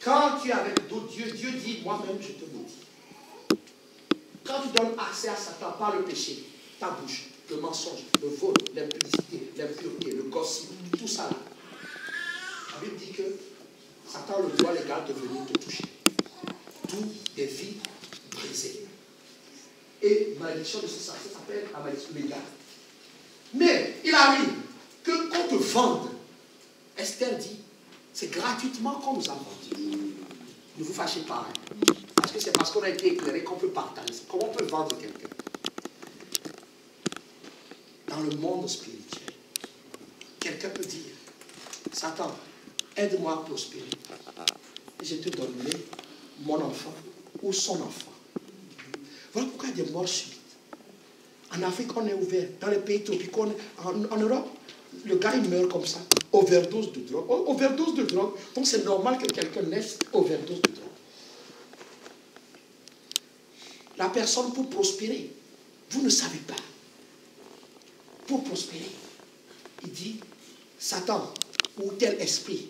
Quand tu es avec d'autres dieux, Dieu dit, moi-même je te maudis. Quand tu donnes accès à Satan par le péché, ta bouche, le mensonge, le vol, l'impudicité, l'impureté, le gossip, tout ça là. La Bible dit que Satan le droit légal de venir te toucher. Tout des vies brisées. Et malédiction de ce sens, ça s'appelle la malédiction légale. Mais il arrive que qu'on te vende. Esther dit, c'est gratuitement qu'on nous a vendu. Ne vous fâchez pas. Hein. Parce que c'est parce qu'on a été éclairé qu'on peut partager. Comment on peut vendre quelqu'un? Dans le monde spirituel, quelqu'un peut dire, Satan, aide-moi à prospérer. Et je te donnerai mon enfant ou son enfant. Voilà pourquoi il y a des morts subites. En Afrique, on est ouvert. Dans les pays tropicaux, en Europe, le gars il meurt comme ça. Overdose de drogue. Overdose de drogue. Donc c'est normal que quelqu'un naisse overdose de drogue. La personne pour prospérer, vous ne savez pas. Pour prospérer, il dit, Satan ou tel esprit,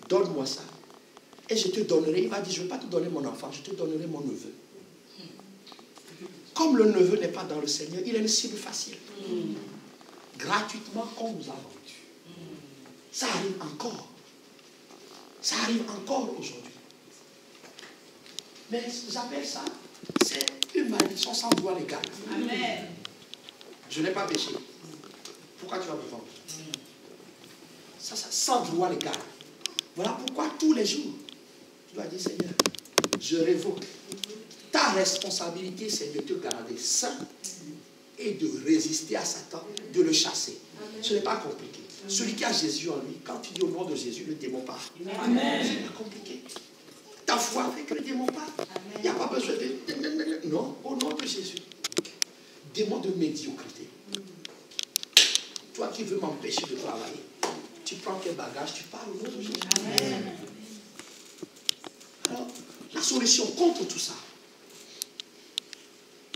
donne-moi ça. Et je te donnerai, il va dire, je ne vais pas te donner mon enfant, je te donnerai mon neveu. Comme le neveu n'est pas dans le Seigneur, il est une cible facile. Gratuitement, qu'on nous a vendu. Ça arrive encore. Ça arrive encore aujourd'hui. Mais j'appelle ça, c'est une malédiction sans droit légal. Amen. Je n'ai pas péché. Pourquoi tu vas me vendre? Ça, sans droit légal. Voilà pourquoi tous les jours, tu dois dire, Seigneur, je révoque. Ta responsabilité, c'est de te garder saint et de résister à Satan, de le chasser. Amen. Ce n'est pas compliqué. Amen. Celui qui a Jésus en lui, quand tu dis au nom de Jésus, le démon part. Ce n'est pas compliqué. Ta foi fait que le démon part. Il n'y a pas besoin de... Non, au nom de Jésus. Démon de médiocrité. Toi qui veux m'empêcher de travailler, tu prends tes bagages, tu pars au nom de Jésus. Amen. Alors, la solution contre tout ça,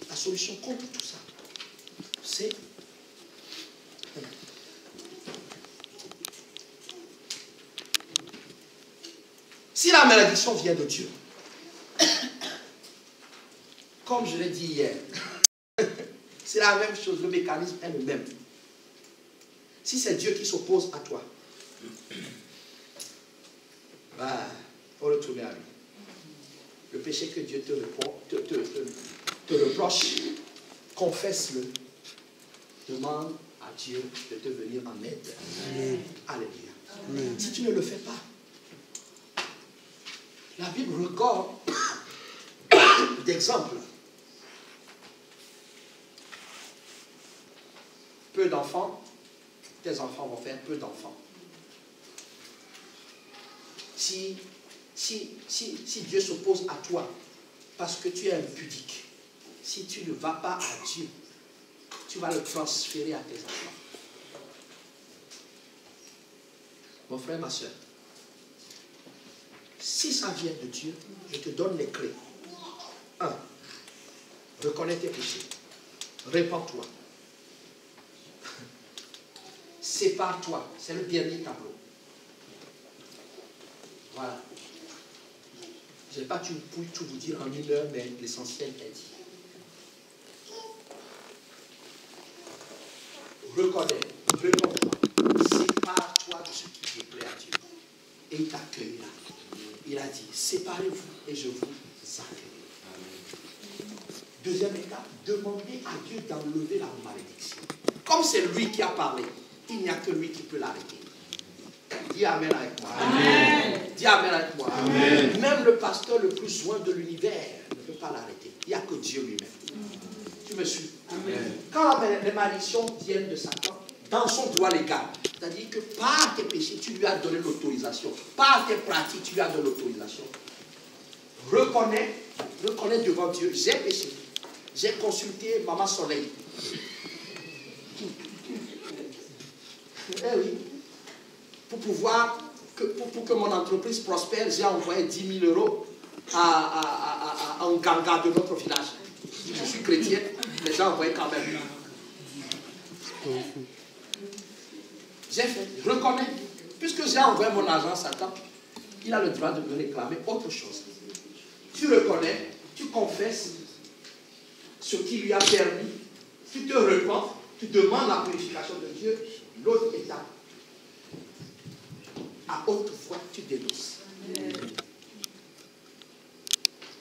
la solution contre tout ça, c'est si la malédiction vient de Dieu, comme je l'ai dit hier, c'est la même chose, le mécanisme est le même. Si c'est Dieu qui s'oppose à toi, bah, faut le trouver à lui. Le péché que Dieu te reproche, confesse-le. Demande à Dieu de te venir en aide. Amen. Alléluia. Amen. Si tu ne le fais pas, la Bible record d'exemples peu d'enfants, tes enfants vont faire peu d'enfants. Si Dieu s'oppose à toi parce que tu es impudique, si tu ne vas pas à Dieu, tu vas le transférer à tes enfants. Mon frère, ma soeur, si ça vient de Dieu, je te donne les clés. 1. Reconnais tes péchés. Répands-toi. Sépare-toi. C'est le dernier tableau. Voilà. Je n'ai pas pu tout vous dire en 1 heure, mais l'essentiel est dit. Reconnais, réponds-toi. Sépare-toi de ce qui déplaît à Dieu. Et il t'accueille là. Il a dit, séparez-vous et je vous accueille. Deuxième étape, demandez à Dieu d'enlever la malédiction. Comme c'est lui qui a parlé, il n'y a que lui qui peut l'arrêter. Dis Amen avec moi. Amen. Dis Amen avec moi. Amen. Même le pasteur le plus loin de l'univers ne peut pas l'arrêter. Il n'y a que Dieu lui-même. Tu me suis? Amen. Quand les malédictions viennent de Satan, dans son droit légal, c'est-à-dire que par tes péchés, tu lui as donné l'autorisation. Par tes pratiques, tu lui as donné l'autorisation. Reconnais devant Dieu, j'ai péché. J'ai consulté Maman Soleil. Eh oui. Pour que mon entreprise prospère, j'ai envoyé 10 000 euros à un ganga de notre village. Je suis chrétien, mais j'ai envoyé quand même. J'ai fait, je reconnais. Puisque j'ai envoyé mon argent à Satan, il a le droit de me réclamer autre chose. Tu reconnais, tu confesses ce qui lui a permis, tu te repens, tu demandes la purification de Dieu. L'autre étape, à haute voix, tu dénonces.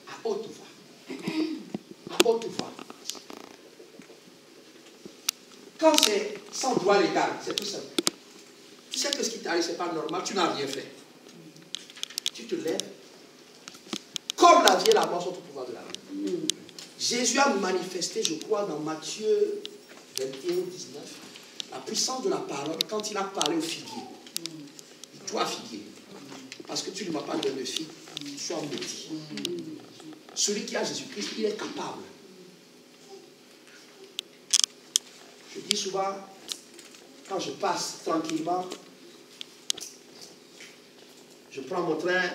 À haute voix. À haute voix. Quand c'est sans droit légal, c'est tout simple. Tu sais que ce qui t'arrive, ce n'est pas normal, tu n'as rien fait. Tu te lèves. Comme la vie et la mort sont au pouvoir de la vie. Jésus a manifesté, je crois, dans Matthieu 21, 19, la puissance de la parole quand il a parlé au figuier. Toi, figuier, parce que tu ne m'as pas donné de figue, tu sois maudit. Celui qui a Jésus-Christ, il est capable. Je dis souvent, quand je passe tranquillement, je prends mon train,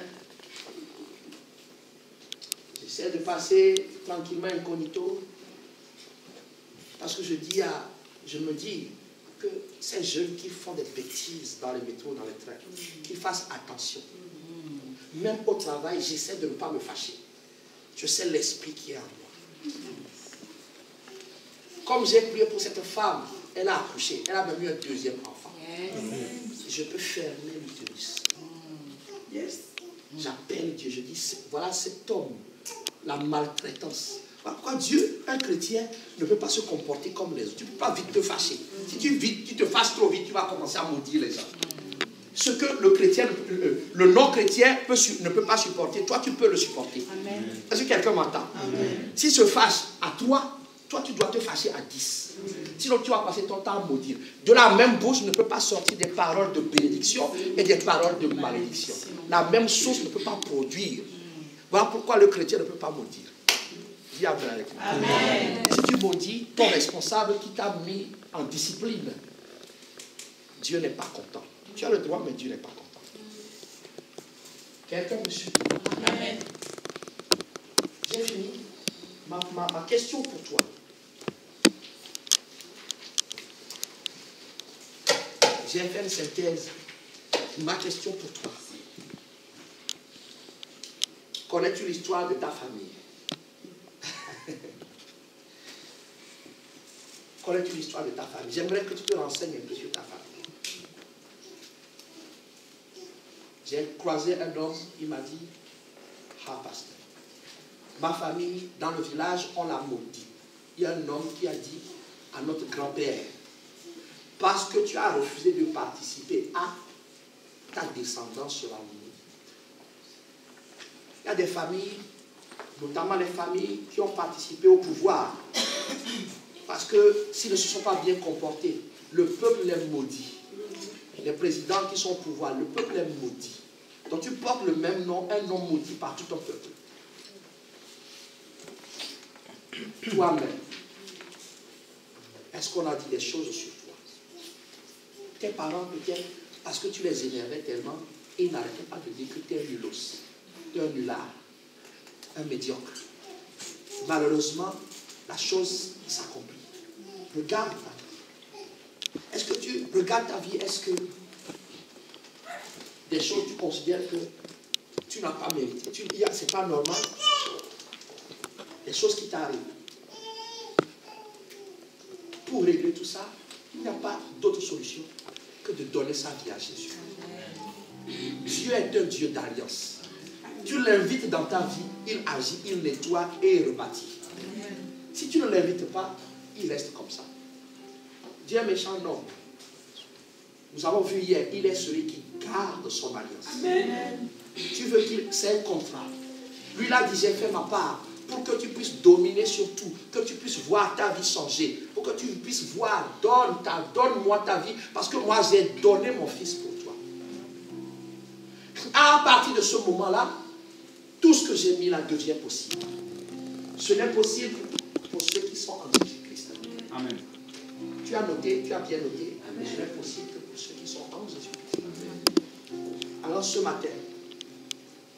j'essaie de passer tranquillement incognito, parce que je me dis que ces jeunes qui font des bêtises dans les métros, dans les trains, qu'ils fassent attention. Même au travail, j'essaie de ne pas me fâcher. Je sais l'esprit qui est en moi. Comme j'ai prié pour cette femme, elle a accouché, elle a même eu un deuxième enfant. Je peux fermer l'utérus. J'appelle Dieu, je dis, voilà cet homme, la maltraitance. Pourquoi Dieu, un chrétien, ne peut pas se comporter comme les autres? Tu ne peux pas vite te fâcher. Si tu te fâches trop vite, tu vas commencer à maudire les gens. Ce que le chrétien, le non-chrétien ne peut pas supporter, toi tu peux le supporter. Est-ce que quelqu'un m'entend? S'il se fâche à toi tu dois te fâcher à 10. Sinon tu vas passer ton temps à maudire. De la même bouche ne peut pas sortir des paroles de bénédiction et des paroles de malédiction. La même source ne peut pas produire. Voilà pourquoi le chrétien ne peut pas maudire. Dis Amen avec moi. Amen. Si tu maudis ton responsable qui t'a mis en discipline, Dieu n'est pas content. Tu as le droit, mais Dieu n'est pas content. Quelqu'un me suit? Amen. J'ai fini. Ma question pour toi. J'ai fait une synthèse. Ma question pour toi. Connais-tu l'histoire de ta famille? Connais-tu l'histoire de ta famille? J'aimerais que tu te renseignes un peu sur ta famille. J'ai croisé un homme, il m'a dit, ah pasteur, ma famille, dans le village, on l'a maudit. Il y a un homme qui a dit à notre grand-père, parce que tu as refusé de participer à ta descendance sera maudite. Il y a des familles, notamment les familles qui ont participé au pouvoir. Parce que s'ils ne se sont pas bien comportés, le peuple les maudit. Les présidents qui sont au pouvoir, le peuple les maudit. Donc tu portes le même nom, un nom maudit par tout ton peuple. Toi-même, est-ce qu'on a dit des choses sur toi? Tes parents, peut-être, parce que tu les énervais tellement, ils n'arrêtaient pas de dire que tu es un nulos, tu es un nulard, un médiocre. Malheureusement, la chose s'accomplit. Regarde ta vie. Est-ce que tu regardes ta vie? Est-ce que des choses tu considères que tu n'as pas mérité? C'est pas normal. Des choses qui t'arrivent. Pour régler tout ça, il n'y a pas d'autre solution que de donner sa vie à Jésus. Dieu est un Dieu d'alliance. Tu l'invites dans ta vie, il agit, il nettoie et il rebâtit. Si tu ne l'invites pas, il reste comme ça. Dieu est méchant, non. Nous avons vu hier, il est celui qui garde son alliance. Amen. Tu veux qu'il... C'est un contrat. Lui là disait, fais ma part, pour que tu puisses dominer sur tout, que tu puisses voir ta vie changer, pour que tu puisses voir, donne-moi ta vie, parce que moi j'ai donné mon fils pour toi. À partir de ce moment-là, tout ce que j'ai mis là devient possible. Ce n'est possible pour ceux qui sont en Jésus-Christ. Amen. Tu as noté, tu as bien noté. Amen. Ce n'est possible que pour ceux qui sont en Jésus-Christ. Alors ce matin,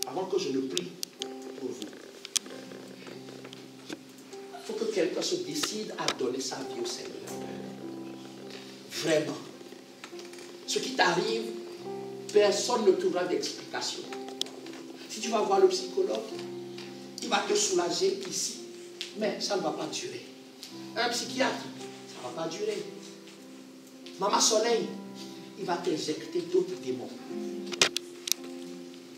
avant que je ne prie pour vous, il faut que quelqu'un se décide à donner sa vie au Seigneur. Vraiment. Ce qui t'arrive, personne ne trouvera d'explication. Si tu vas voir le psychologue, il va te soulager ici, mais ça ne va pas durer. Un psychiatre, ça ne va pas durer. Maman Soleil, il va t'injecter d'autres démons.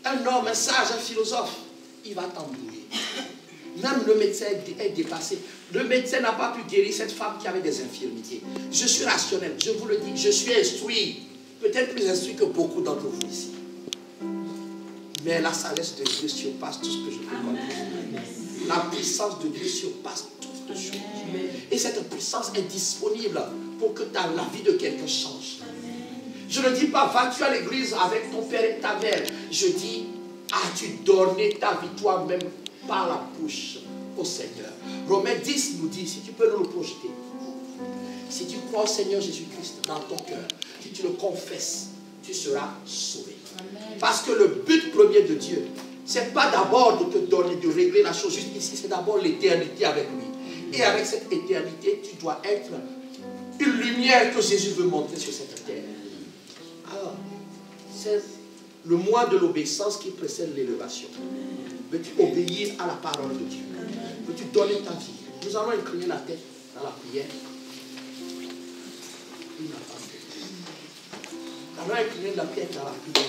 Un homme, un sage, un philosophe, il va t'embrouiller. Même le médecin est dépassé. Le médecin n'a pas pu guérir cette femme qui avait des infirmités. Je suis rationnel, je vous le dis, je suis instruit. Peut-être plus instruit que beaucoup d'entre vous ici. Mais la sagesse de Dieu surpasse tout ce que je peux comprendre. La puissance de Dieu surpasse toutes choses. Et cette puissance est disponible pour que la vie de quelqu'un change. Je ne dis pas, vas-tu à l'église avec ton père et ta mère. Je dis, as-tu donné ta vie toi-même par la bouche au Seigneur? Romains 10 nous dit, si tu peux nous le projeter, si tu crois au Seigneur Jésus-Christ dans ton cœur, si tu le confesses, tu seras sauvé. Amen. Parce que le but premier de Dieu, ce n'est pas d'abord de te donner, de régler la chose juste ici, c'est d'abord l'éternité avec lui. Et avec cette éternité, tu dois être une lumière que Jésus veut montrer sur cette terre. Alors, c'est le mois de l'obéissance qui précède l'élévation. Veux-tu obéir à la parole de Dieu? Veux-tu donner ta vie? Nous allons incliner la tête dans la prière. Nous allons incliner la tête dans la prière.